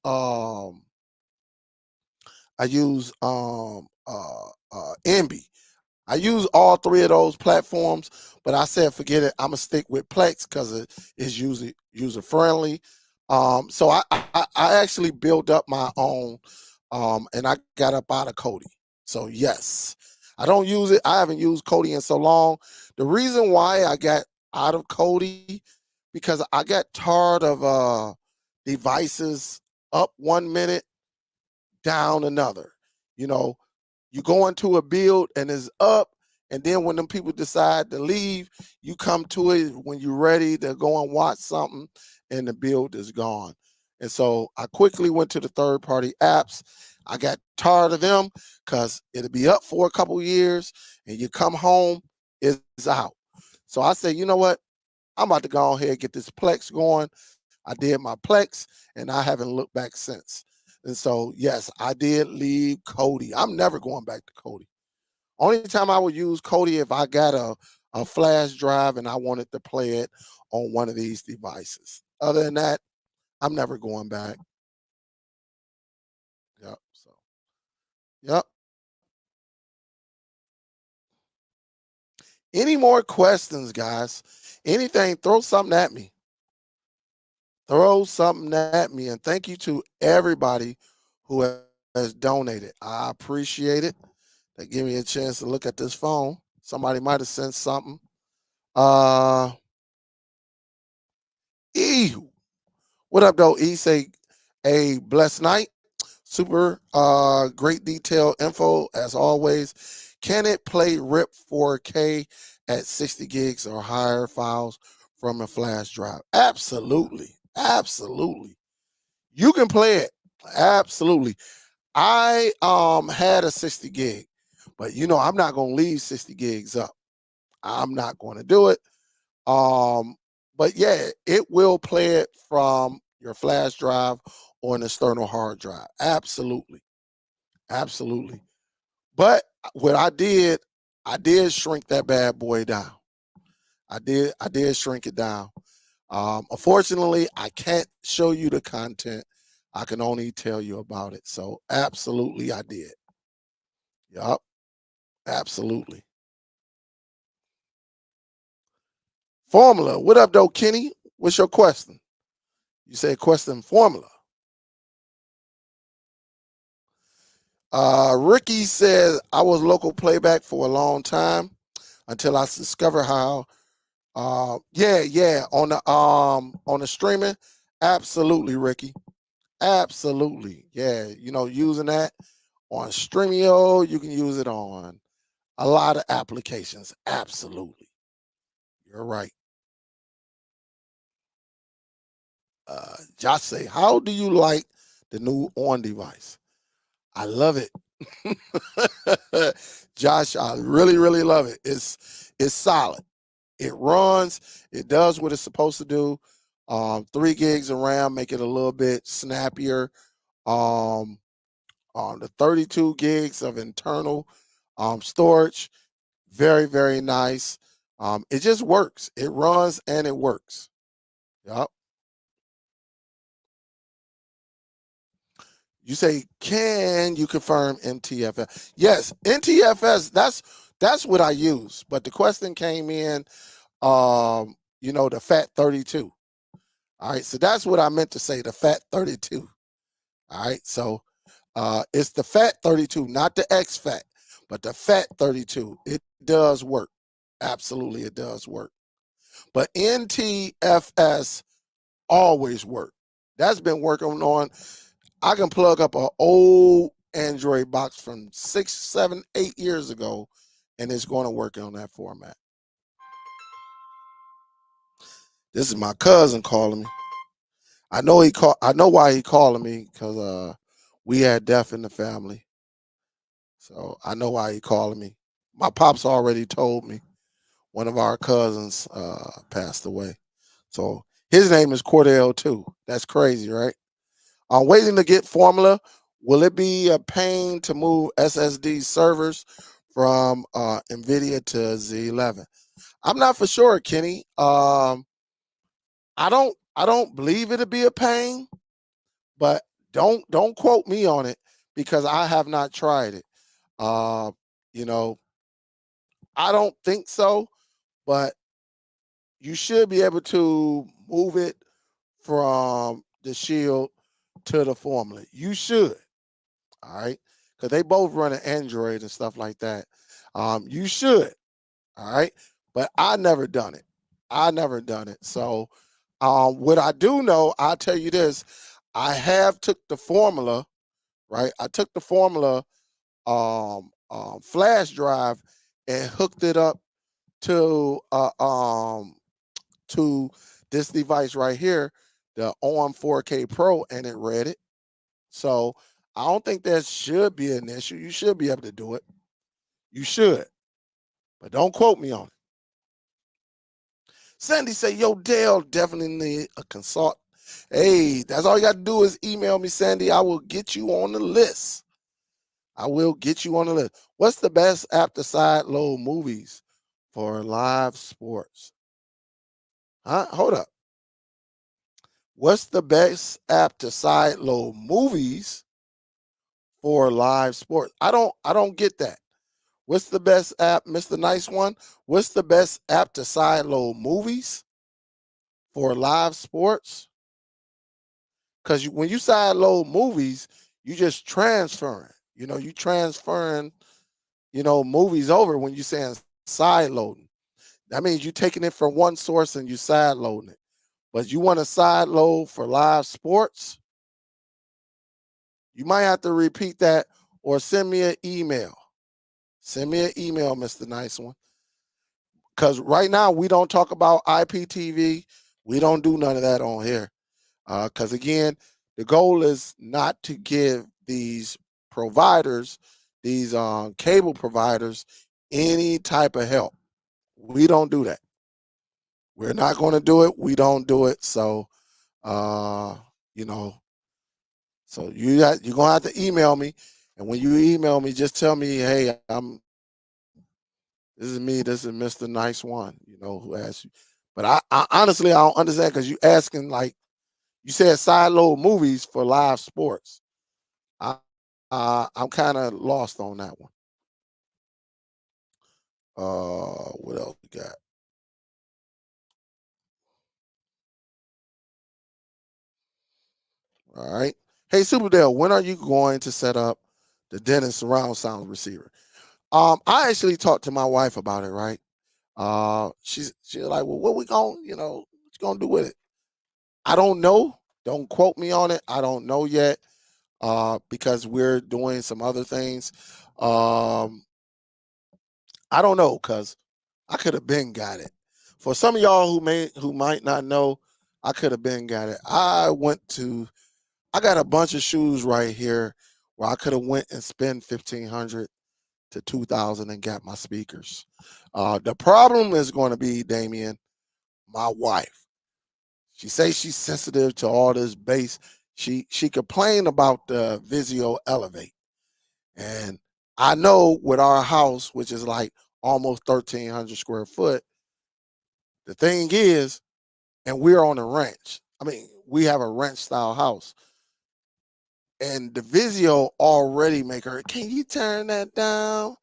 Envy. I use all three of those platforms, but I said forget it. I'm gonna stick with Plex because it is user friendly. So I actually built up my own, and I got up out of Kodi. So yes, I don't use it. I haven't used Kodi in so long. The reason why I got out of Kodi because I got tired of devices up 1 minute, down another. You know, you go into a build and it's up, and then when them people decide to leave, you come to it when you're ready to go and watch something, and the build is gone. And so I quickly went to the third party apps. I got tired of them because it'll be up for a couple years, and you come home, it's out. So I said, you know what? I'm about to go ahead and get this Plex going. I did my Plex, and I haven't looked back since. And so, yes, I did leave Kodi. I'm never going back to Kodi. Only time I would use Kodi if I got a flash drive and I wanted to play it on one of these devices. Other than that, I'm never going back. Yep. So, yep. Any more questions, guys? Anything, throw something at me. Throw something at me. And thank you to everybody who has donated. I appreciate it. They give me a chance to look at this phone. Somebody might have sent something. Uh E. What up, though? E say a blessed night. Super great detailed info as always. Can it play RIP 4K at 60 gigs or higher files from a flash drive? Absolutely. Absolutely. You can play it. Absolutely. I had a 60 gig, but I'm not gonna leave 60 gigs up. I'm not going to do it. Um, but yeah, it will play it from your flash drive or an external hard drive. Absolutely. Absolutely. But what I did shrink that bad boy down. I did shrink it down. Unfortunately, I can't show you the content. I can only tell you about it. So absolutely I did. Yup. Absolutely. Formula. What up, though, Kenny? What's your question? You say question formula. Ricky says I was local playback for a long time until I discovered how. Yeah, on the streaming, absolutely, Ricky, absolutely, yeah. Using that on Streamio, you can use it on a lot of applications. Absolutely, you're right. Josh say, how do you like the new on device? I love it. Josh, I really, really love it. It's solid. It runs. It does what it's supposed to do. 3 gigs of RAM make it a little bit snappier. Um, on the 32 gigs of internal storage, very, very nice. It just works. It runs and it works. Yep. You say, can you confirm NTFS? Yes, NTFS. That's what I use. But the question came in, the Fat 32. All right, so that's what I meant to say. The Fat 32. All right, so it's the Fat 32, not the X Fat, but the Fat 32. It does work. Absolutely, it does work. But NTFS always work. That's been working on. I can plug up an old Android box from 6, 7, 8 years ago, and it's going to work on that format. This is my cousin calling me. I know he call. I know why he calling me because we had death in the family. So I know why he calling me. My pops already told me one of our cousins passed away. So his name is Cordell too. That's crazy, right? I'm waiting to get formula. Will it be a pain to move SSD servers from NVIDIA to Z11? I'm not for sure, Kenny. I don't believe it'll be a pain, but don't quote me on it because I have not tried it. Uh, you know, I don't think so, but you should be able to move it from the Shield to the Formula. You should, all right, because they both run an Android and stuff like that. You should, all right, but I never done it. I never done it. So, what I do know, I'll tell you this: I have took the Formula, right? I took the Formula flash drive and hooked it up to to this device right here, the OM 4K Pro, and it read it. So I don't think that should be an issue. You should be able to do it. You should, but don't quote me on it. Sandy say, "Yo, Dale, definitely need a consult." Hey, that's all you got to do is email me, Sandy. I will get you on the list. I will get you on the list. What's the best app to side load movies for live sports? Huh? Hold up. What's the best app to side load movies for live sports? I don't get that. What's the best app, Mr. Nice One? What's the best app to side load movies for live sports? Because when you side load movies, you just transferring. You transferring, movies over when you saying side loading. That means you taking it from one source and you side loading it. But you want to side load for live sports, you might have to repeat that or send me an email. Send me an email, Mr. Nice One. Because right now we don't talk about IPTV. We don't do none of that on here. Because again, the goal is not to give these providers, these cable providers, any type of help. We don't do that. We're not going to do it. We don't do it. So, uh, you know, so you're gonna have to email me, and when you email me, just tell me, hey, this is me. This is Mr. Nice One. Who asked you. But I honestly I don't understand because you asking like you said side load movies for live sports. I I'm kind of lost on that one. What else we got? All right. Hey, Superdell, when are you going to set up the Dennis surround sound receiver? I actually talked to my wife about it, right? She's like, well, what we going, what you gonna do with it? I don't know. Don't quote me on it. I don't know yet. Because we're doing some other things. Um, I don't know because I could have been got it. For some of y'all who might not know, I could have been got it. I got a bunch of shoes right here where I could have went and spent 1,500 to 2,000 and got my speakers. The problem is going to be, Damien, my wife. She says she's sensitive to all this bass. She complained about the Vizio Elevate, and I know with our house, which is like almost 1,300 square foot, the thing is, and we're on a ranch. I mean, we have a ranch style house, and the Vizio already make her. Can you turn that down?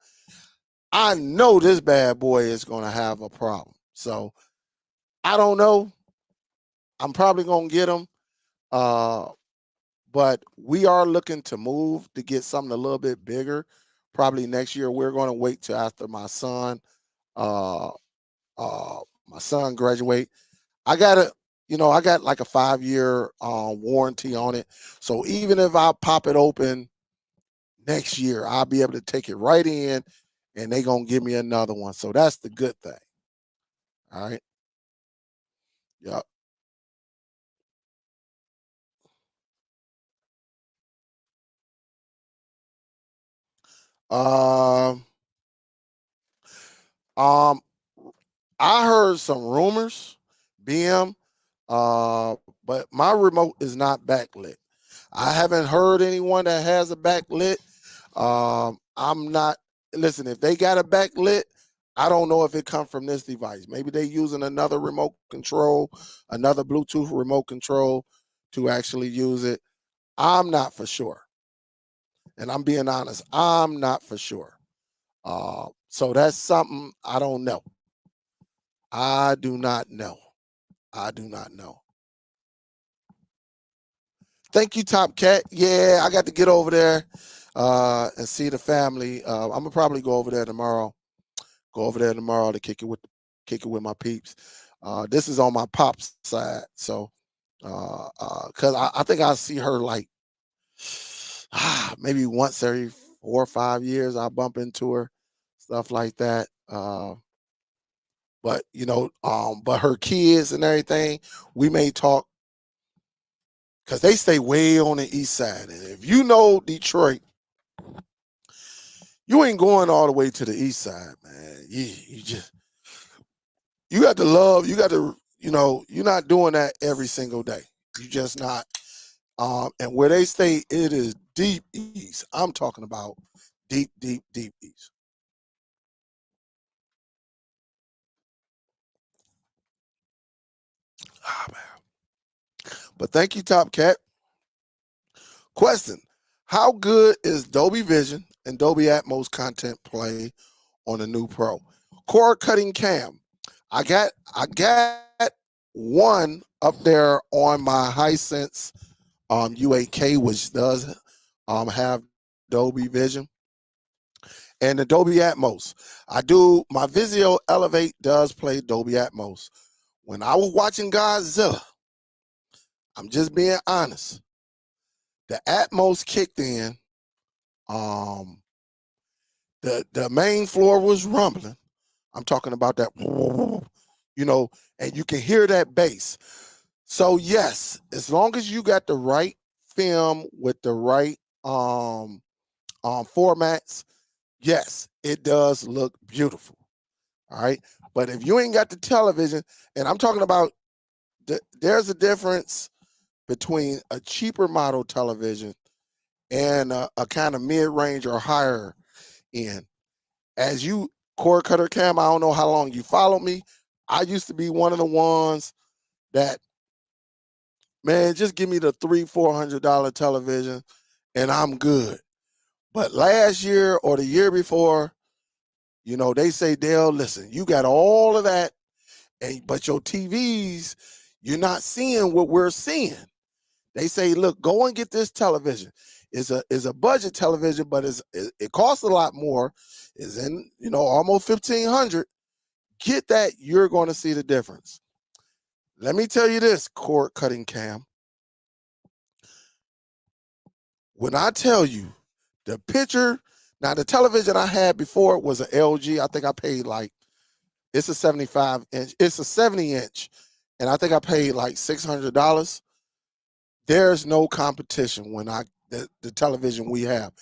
I know this bad boy is going to have a problem. So I don't know. I'm probably going to get them. Uh, but we are looking to move to get something a little bit bigger. Probably next year. We're going to wait till after uh, my son graduate. I got like a 5-year warranty on it. So even if I pop it open next year, I'll be able to take it right in, and they gonna give me another one. So that's the good thing. All right. Yeah. Um, um, I heard some rumors, BM, but my remote is not backlit. I haven't heard anyone that has a backlit. I'm not listen. If they got a backlit, I don't know if it come from this device. Maybe they using another remote control, another Bluetooth remote control to actually use it. I'm not for sure, and I'm being honest. I'm not for sure. So that's something I don't know. I do not know. I do not know. Thank you, Top Cat. Yeah, I got to get over there and see the family. I'm gonna probably go over there tomorrow. Go over there tomorrow to kick it with my peeps. This is on my pop's side, so because I think I see her like maybe once every 4 or 5 years. I bump into her, stuff like that. But but her kids and everything, we may talk because they stay way on the east side. And if you know Detroit, you ain't going all the way to the east side, man. You just you got to love. You got to you're not doing that every single day. You just not. And where they stay, it is deep east. I'm talking about deep, deep, deep east. Ah, man. But thank you, Top Cat. Question: how good is Dolby Vision and Dolby Atmos content play on the new Pro? Cord cutting cam. I got one up there on my Hisense U8K, which does have Dolby Vision and the Dolby Atmos. I do my Vizio Elevate does play Dolby Atmos. When I was watching Godzilla, I'm just being honest. The Atmos kicked in. Um, the main floor was rumbling. I'm talking about that, and you can hear that bass. So yes, as long as you got the right film with the right formats, yes, it does look beautiful. All right. But if you ain't got the television, and I'm talking about there's a difference between a cheaper model television and a kind of mid-range or higher end. As you cord cutter cam, I don't know how long you followed me. I used to be one of the ones that, man, just give me the $300-400 television and I'm good. But last year or the year before, they say, Dale, listen, you got all of that, but your TVs, you're not seeing what we're seeing. They say, look, go and get this television. Is a budget television, but it costs a lot more. Is in almost 1,500. Get that, you're going to see the difference. Let me tell you this, cord cutting cam. When I tell you the picture, now the television I had before was an LG. I think I paid like it's a 75-inch. It's a 70-inch, and I think I paid like $600. There's no competition when the television we have.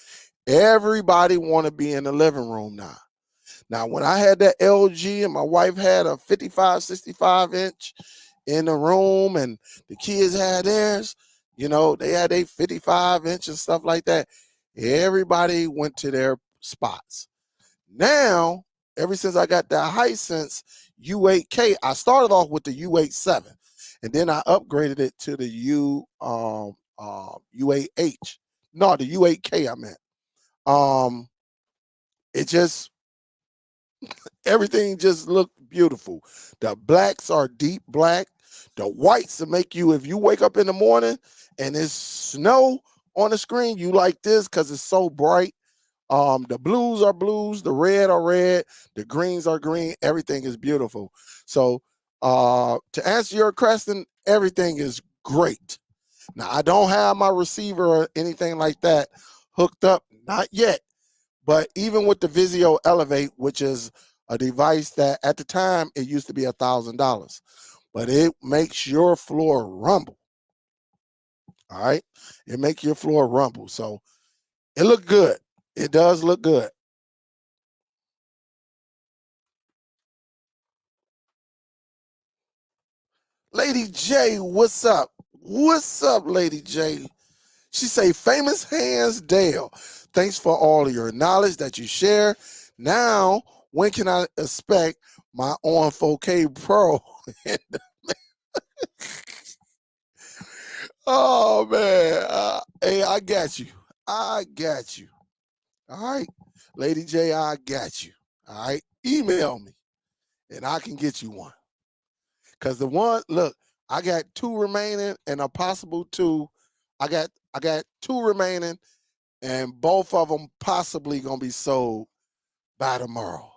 Everybody want to be in the living room now. Now, when I had that LG and my wife had a 55, 65-inch in the room and the kids had theirs, they had a 55-inch and stuff like that. Everybody went to their spots. Now, ever since I got that Hisense U8K, I started off with the U87, and then I upgraded it to the U8H. No, the U8K I meant. It just everything just looked beautiful. The blacks are deep black. The whites to make you, if you wake up in the morning and it's snow on the screen, you like this because it's so bright. The blues are blues, the red are red, the greens are green. Everything is beautiful. So to answer your question, everything is great. Now I don't have my receiver or anything like that hooked up, not yet. But even with the Vizio Elevate, which is a device that at the time it used to be $1,000, but it makes your floor rumble. All right, it makes your floor rumble. So it looked good. It does look good. Lady J, what's up? What's up, Lady J? She say, famous hands Dale. Thanks for all of your knowledge that you share. Now, when can I expect my on 4K Pro? Oh man, hey, I got you. I got you. All right, Lady J, I got you. All right, email me and I can get you one. Cause the one, look, I got two remaining and a possible two. I got two remaining, and both of them possibly gonna be sold by tomorrow.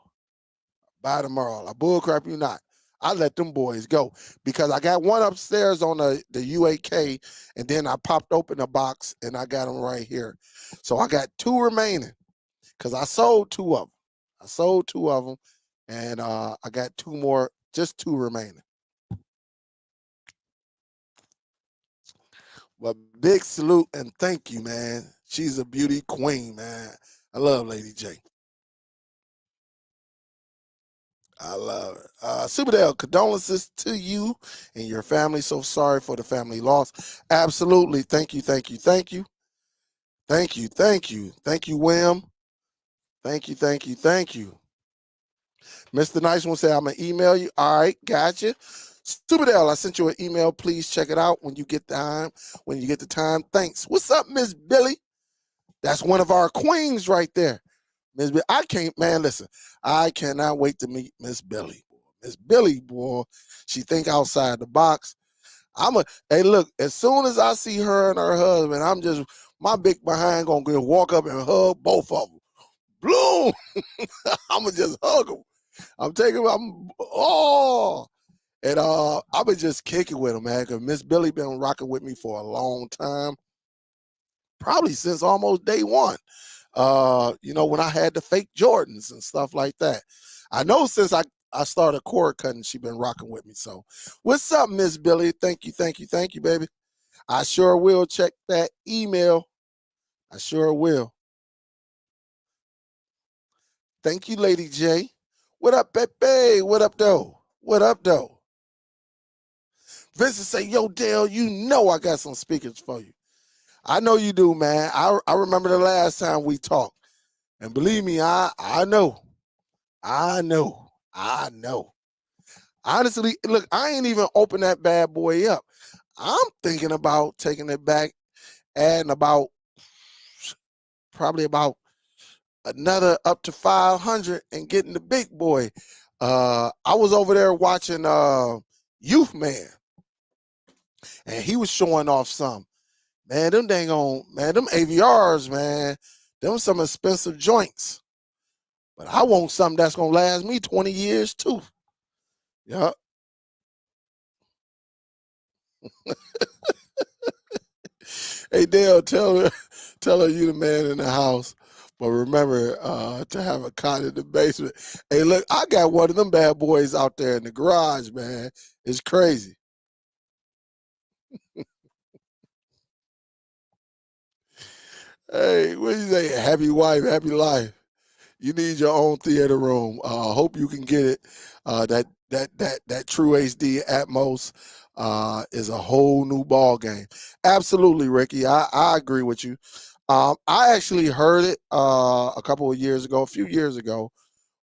By tomorrow, I bullcrap you not. I let them boys go because I got one upstairs on the UAK, and then I popped open the box and I got them right here. So I got two remaining because I sold two of them. I sold two of them, and I got two more, just two remaining. But big salute and thank you, man. She's a beauty queen, man. I love Lady J. I love it. Superdell, condolences to you and your family. So sorry for the family loss. Absolutely. Thank you, thank you, thank you. Thank you, thank you. Thank you, Wim. Thank you, thank you, thank you. Mr. Nice One said, I'm going to email you. All right, gotcha. Superdell, I sent you an email. Please check it out when you get time. When you get the time. Thanks. What's up, Miss Billy? That's one of our queens right there. Miss Billy. I can't, man, listen. I cannot wait to meet Miss Billy. Miss Billy, boy, she think outside the box. Hey, look, as soon as I see her and her husband, I'm just, my big behind gonna go walk up and hug both of them. Bloom! I'm gonna just hug them. And I've been just kicking with them, man, because Miss Billy been rocking with me for a long time, probably since almost day one. When I had the fake Jordans and stuff like that. I know since I started cord cutting, she been rocking with me. So what's up, Miss Billy? Thank you, thank you, thank you, baby. I sure will check that email. I sure will. Thank you, Lady J. What up, Pepe? What up, though? What up, though? Vincent say, yo, Dale, you know I got some speakers for you. I know you do, man. I remember the last time we talked. And believe me, I know. I know. I know. Honestly, look, I ain't even opened that bad boy up. I'm thinking about taking it back, adding probably about another up to 500 and getting the big boy. I was over there watching Youth Man, and he was showing off some. Man, them dang on, man, them AVRs, man, them some expensive joints. But I want something that's gonna last me 20 years too. Yeah. Hey Dale, tell her you the man in the house. But remember to have a cot in the basement. Hey, look, I got one of them bad boys out there in the garage, man. It's crazy. Hey, what do you say? Happy wife, happy life. You need your own theater room. Hope you can get it. That True HD Atmos is a whole new ball game. Absolutely, Ricky. I agree with you. I actually heard it a couple of years ago, a few years ago,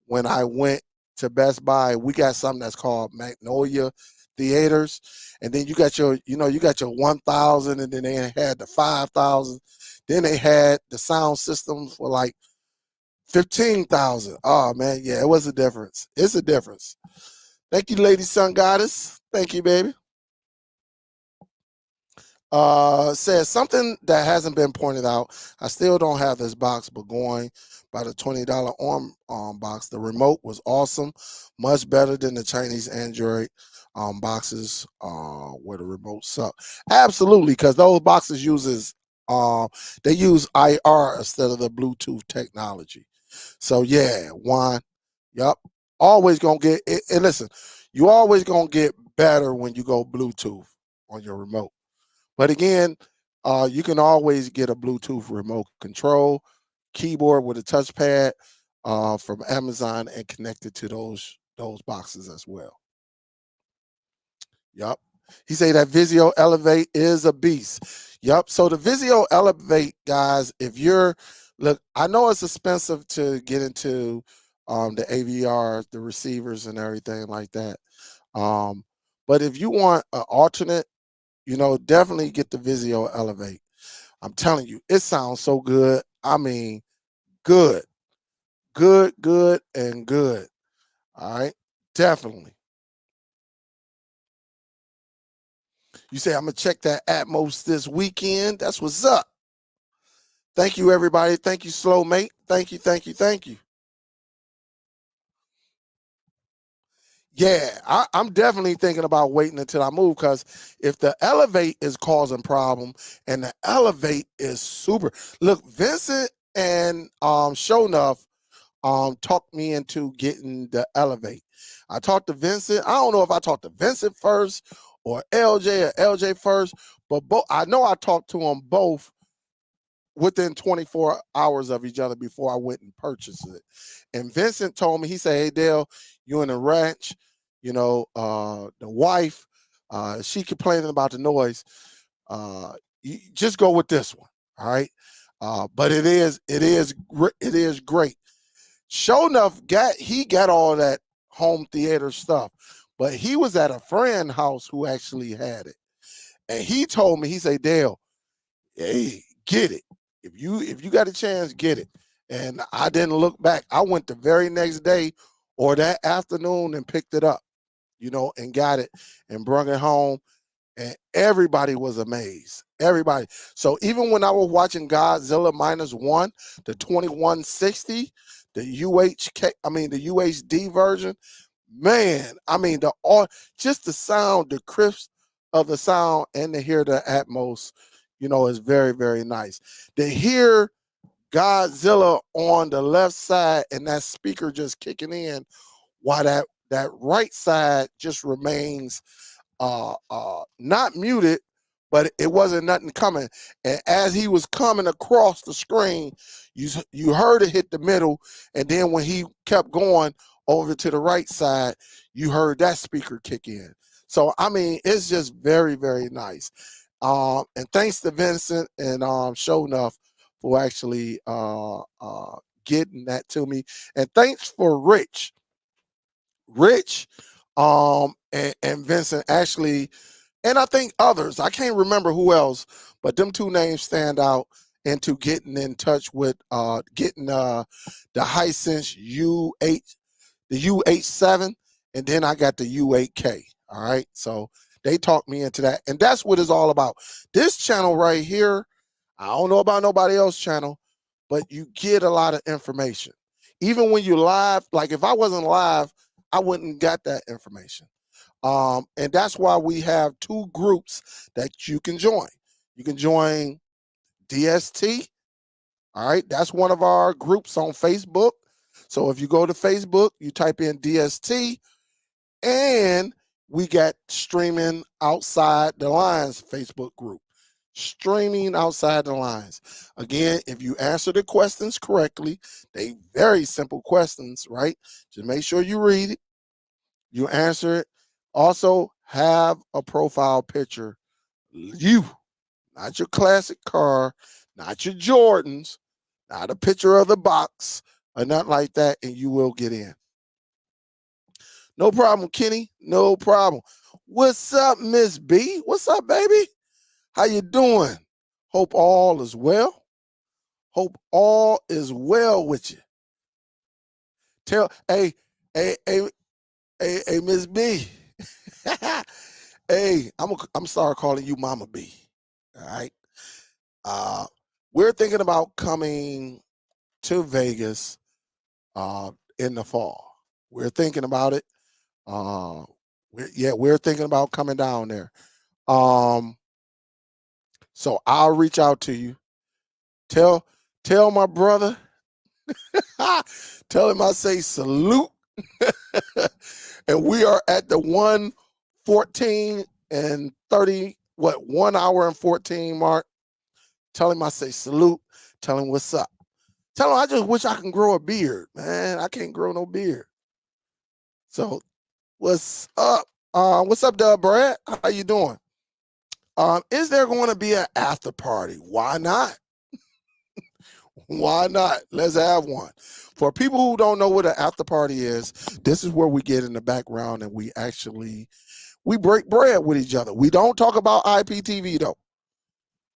when I went to Best Buy. We got something that's called Magnolia Theaters, and then you got your 1,000, and then they had the 5,000. Then they had the sound system for like 15,000. Oh man, yeah, it was a difference. It's a difference. Thank you, Lady Sun Goddess. Thank you, baby. Says something that hasn't been pointed out. I still don't have this box, but going by the $20 arm box, the remote was awesome, much better than the Chinese Android boxes where the remote suck. Absolutely, because those boxes they use IR instead of the Bluetooth technology. So yeah, one, yep. Always gonna get it. And listen, you always gonna get better when you go Bluetooth on your remote. But again, you can always get a Bluetooth remote control keyboard with a touchpad from Amazon and connect it to those boxes as well. Yep. He say that Vizio Elevate is a beast. Yep. So the Vizio Elevate, guys, if you're look, I know it's expensive to get into the AVR, the receivers and everything like that. Um, but if you want an alternate, definitely get the Vizio Elevate. I'm telling you, it sounds so good. I mean, good, good, good, and good. All right. Definitely. You say I'm gonna check that Atmos this weekend. That's what's up. Thank you, everybody. Thank you, Slow Mate. Thank you, thank you, thank you. Yeah, I'm definitely thinking about waiting until I move because if the Elevate is causing problem and the Elevate is super, look, Vincent and Shownuff talked me into getting the Elevate. I talked to Vincent. I don't know if I talked to Vincent first or LJ first, but both I know I talked to them both within 24 hours of each other before I went and purchased it. And Vincent told me, he said, "Hey Dale, you in the ranch, the wife, she complaining about the noise. You just go with this one. All right. But it is great. Sure enough, he got all that home theater stuff, but he was at a friend house who actually had it. And he told me, he said, Dale, hey, get it. If you got a chance, get it. And I didn't look back. I went the very next day or that afternoon and picked it up, and got it and brought it home. And everybody was amazed. Everybody. So even when I was watching Godzilla -1, the 2160, the the UHD version, man, I mean just the sound, the crisp of the sound, and to hear the Atmos, is very, very nice. To hear Godzilla on the left side and that speaker just kicking in while that right side just remains not muted, but it wasn't nothing coming. And as he was coming across the screen, you heard it hit the middle, and then when he kept going over to the right side, you heard that speaker kick in. So I mean, it's just very, very nice. And thanks to Vincent and Show Enough for actually getting that to me. And thanks for Rich, and Vincent actually, and I think others. I can't remember who else, but them two names stand out into getting in touch with getting the Hisense U8, the UH7, and then I got the U8K. All right, so they talked me into that, and that's what it's all about. This channel right here, I don't know about nobody else's channel, but you get a lot of information. Even when you live, like if I wasn't live, I wouldn't got that information. And that's why we have two groups that you can join. You can join DST. All right, that's one of our groups on Facebook. So if you go to Facebook, you type in DST, and we got Streaming Outside the Lines Facebook group. Streaming Outside the Lines. Again, if you answer the questions correctly, they very simple questions, right? Just make sure you read it, you answer it. Also, have a profile picture. You, not your classic car, not your Jordans, not a picture of the box, or nothing like that, and you will get in. No problem, Kenny. No problem. What's up, Miss B? What's up, baby? How you doing? Hope all is well. Hope all is well with you. Hey, hey, hey, hey, Miss B. Hey, I'm sorry calling you Mama B. All right. Uh, we're thinking about coming to Vegas in the fall. We're thinking about it. Uh, we're thinking about coming down there. Um, so I'll reach out to you. Tell tell my brother. Tell him I say salute. And we are at the 1:14 and 30, 1 hour and 14 mark. Tell him I say salute. Tell him what's up. Tell him I just wish I can grow a beard, man. I can't grow no beard. So what's up? What's up, Brad? How you doing? Is there going to be an after party? Why not? Why not? Let's have one. For people who don't know what an after party is, this is where we get in the background and we break bread with each other. We don't talk about IPTV though.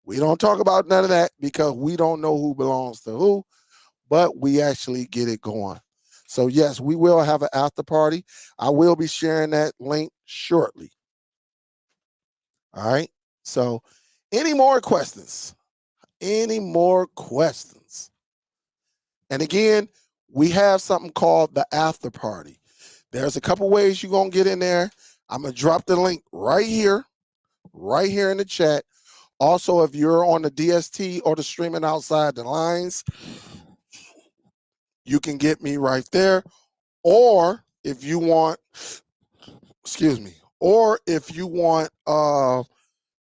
We don't talk about none of that because we don't know who belongs to who, but we actually get it going. So yes, we will have an after party. I will be sharing that link shortly. All right. So any more questions? Any more questions? And again, we have something called the after party. There's a couple ways you're going to get in there. I'm going to drop the link right here in the chat. Also, if you're on the DST or the streaming outside the lines, you can get me right there. Or if you want, excuse me, or if you want,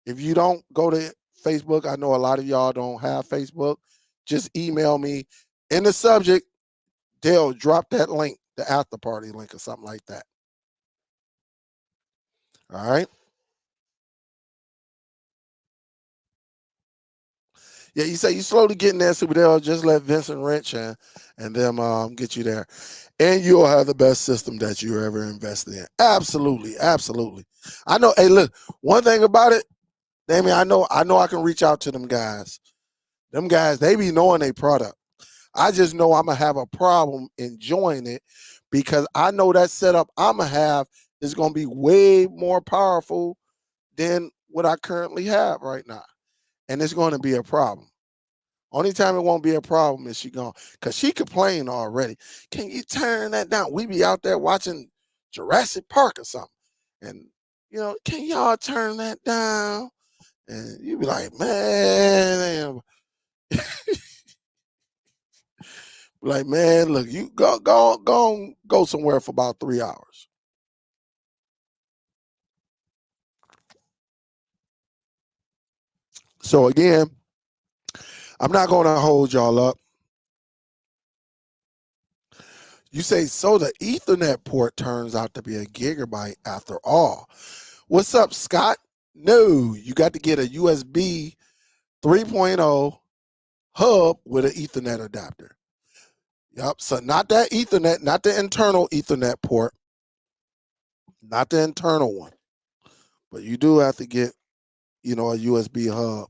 if you don't go to Facebook, I know a lot of y'all don't have Facebook, just email me in the subject. They'll drop that link, the after party link or something like that. All right. Yeah, you say you slowly getting there, Superdell. Just let Vincent Rich and them get you there. And you'll have the best system that you ever invested in. Absolutely, absolutely. I know, hey, look, one thing about it, Damien, I know I can reach out to them guys. Them guys, they be knowing their product. I just know I'm gonna have a problem enjoying it because I know that setup I'm gonna have is gonna be way more powerful than what I currently have right now. And it's gonna be a problem. Only time it won't be a problem is she gone. Cause she complained already. Can you turn that down? We be out there watching Jurassic Park or something. And can y'all turn that down? And you be like, man, like, man, look, you go somewhere for about 3 hours. So again, I'm not gonna hold y'all up. You say so the Ethernet port turns out to be a gigabyte after all. What's up, Scott? No, you got to get a USB 3.0 hub with an Ethernet adapter. Yep. So not that Ethernet, not the internal Ethernet port, not the internal one, but you do have to get, a USB hub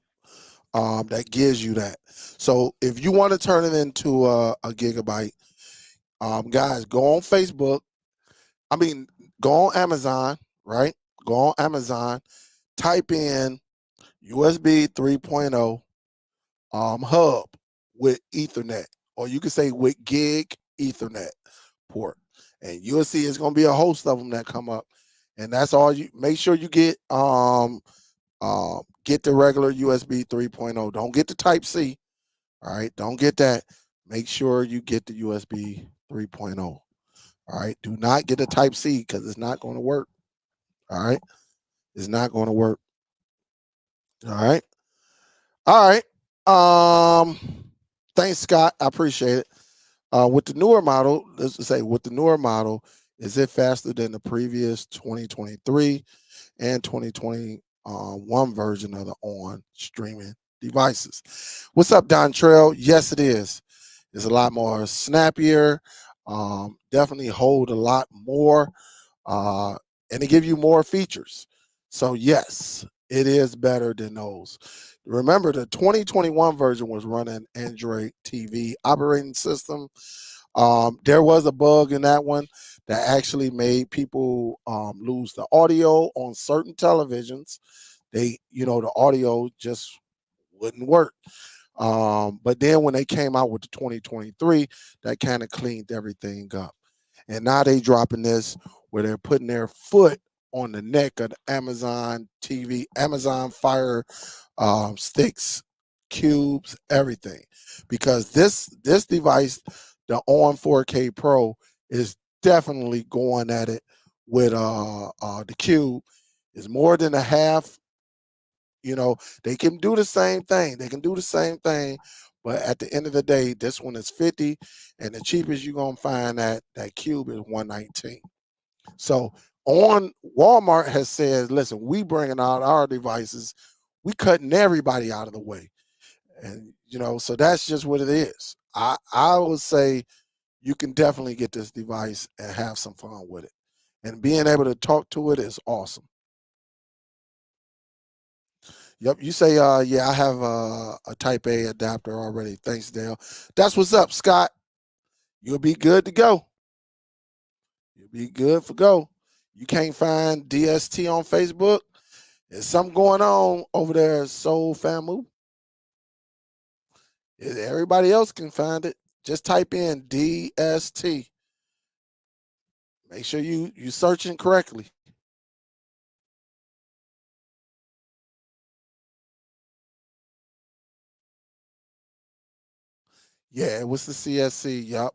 that gives you that. So if you want to turn it into a gigabyte, guys, go on Facebook. I mean, go on Amazon, right? Go on Amazon, type in USB 3.0 hub with Ethernet, or you can say with gig Ethernet port, and you'll see it's going to be a host of them that come up, and that's all. You make sure you get the regular USB 3.0. Don't get the Type C. All right, don't get that. Make sure you get the USB 3.0. All right, do not get a Type C because it's not going to work. All right, it's not going to work. All right, all right. Thanks, Scott. I appreciate it. With the newer model, let's just say with the newer model, is it faster than the previous 2023 and 2021 version of the on streaming devices? What's up, Don Trail? Yes, it is. It's a lot more snappier. Definitely hold a lot more, and they give you more features. So yes, it is better than those. Remember, the 2021 version was running Android TV operating system. There was a bug in that one that actually made people lose the audio on certain televisions. The audio just wouldn't work. But then when they came out with the 2023, that kind of cleaned everything up. And now they dropping this where they're putting their foot on the neck of the Amazon TV, Amazon Fire sticks, cubes, everything. Because this device, the On 4K Pro, is definitely going at it with the cube. Is more than a half. They can do the same thing. They can do the same thing, but at the end of the day, this one is 50, and the cheapest you're gonna find that cube is 119. So on Walmart has said, listen, we bringing out our devices, we cutting everybody out of the way. And so that's just what it is. I would say you can definitely get this device and have some fun with it. And being able to talk to it is awesome. Yep, you say, yeah, I have a Type A adapter already. Thanks, Dale. That's what's up, Scott. You'll be good to go. You'll be good for go. You can't find DST on Facebook. There's something going on over there at Soul Family. Everybody else can find it. Just type in DST. Make sure you searching correctly. Yeah, it was the CSC. Yup.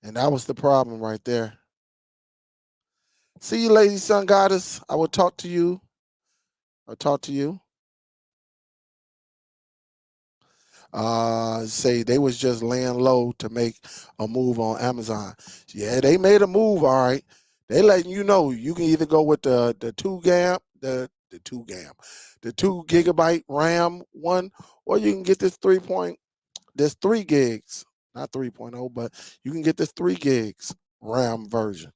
And that was the problem right there. See you, lady sun goddess. I will talk to you. I'll talk to you. Say they was just laying low to make a move on Amazon. Yeah, they made a move, all right. They letting you know you can either go with the 2 gam, the 2 gam, the 2 GB RAM one, or you can get this there's 3 gigs, not 3.0, but you can get this 3 gigs RAM version.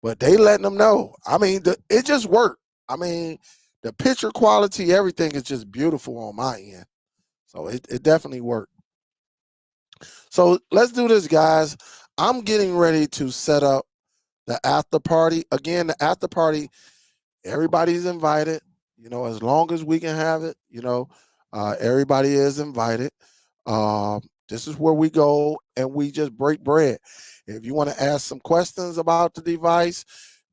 But they letting them know. I mean, it just worked. I mean, the picture quality, everything is just beautiful on my end. So it definitely worked. So let's do this, guys. I'm getting ready to set up the after party. Again, the after party, everybody's invited, as long as we can have it, everybody is invited. This is where we go and we just break bread. If you want to ask some questions about the device,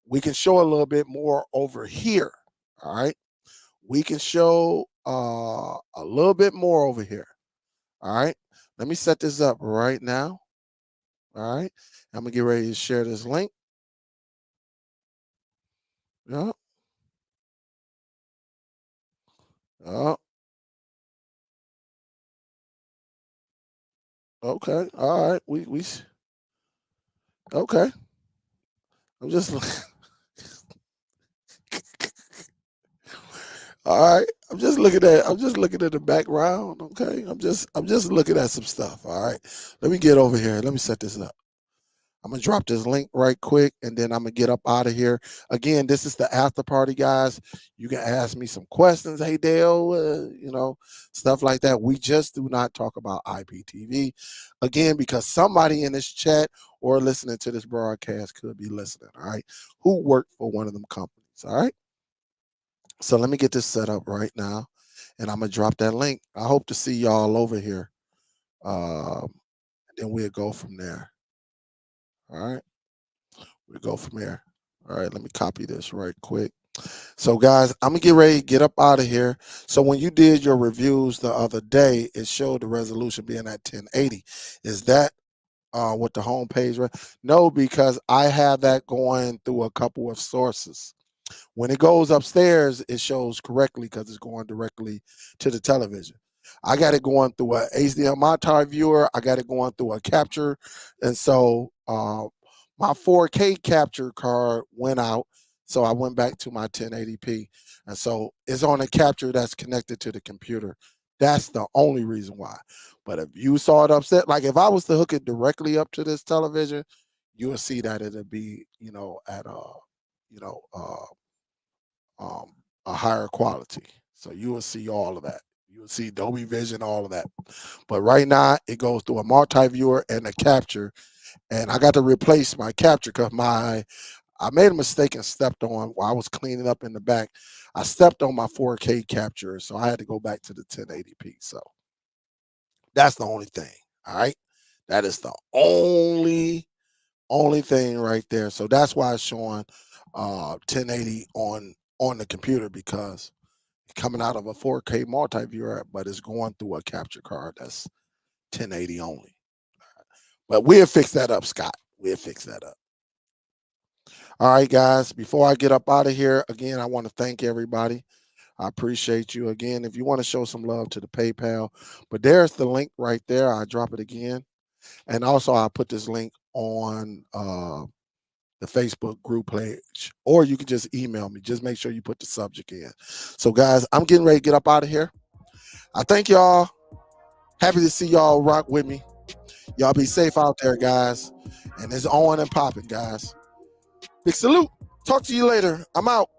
we can show a little bit more over here. All right. We can show a little bit more over here. All right. Let me set this up right now. All right. I'm gonna get ready to share this link. Yeah. Yeah. Okay. All right. Okay. I'm just all right. I'm just looking at the background. Okay. I'm just looking at some stuff. All right. Let me get over here. Let me set this up. I'm gonna drop this link right quick, and then I'm gonna get up out of here. Again, this is the after party, guys. You can ask me some questions. Hey, Dale, stuff like that. We just do not talk about IPTV, again, because somebody in this chat or listening to this broadcast could be listening. All right, who worked for one of them companies. All right. So let me get this set up right now, and I'm gonna drop that link. I hope to see y'all over here. And then we'll go from there. All right. We go from here. All right, let me copy this right quick. So, guys, I'm gonna get ready to get up out of here. So, when you did your reviews the other day, it showed the resolution being at 1080. Is that what the homepage? No, because I have that going through a couple of sources. When it goes upstairs, it shows correctly because it's going directly to the television. I got it going through a HDMI type viewer. I got it going through a capture, and so my 4K capture card went out, so I went back to my 1080p, and so it's on a capture that's connected to the computer. That's the only reason why. But if you saw it upset, like if I was to hook it directly up to this television, you will see that it'll be, at you know, uh, a higher quality. So you will see all of that. You will see Dolby Vision, all of that. But right now, it goes through a multi-viewer and a capture, and I got to replace my capture because I made a mistake and stepped on while I was cleaning up in the back. I stepped on my 4K capture, so I had to go back to the 1080p. So that's the only thing. All right, that is the only thing right there. So that's why it's showing 1080 on the computer because it's coming out of a 4K multi-viewer, but it's going through a capture card that's 1080 only. But we'll fix that up, Scott. We'll fix that up. All right, guys. Before I get up out of here, again, I want to thank everybody. I appreciate you. Again, if you want to show some love to the PayPal, but there's the link right there. I drop it again. And also I put this link on the Facebook group page, or you can just email me. Just make sure you put the subject in. So, guys, I'm getting ready to get up out of here. I thank y'all. Happy to see y'all rock with me. Y'all be safe out there, guys. And it's on and popping, guys. Big salute. Talk to you later. I'm out.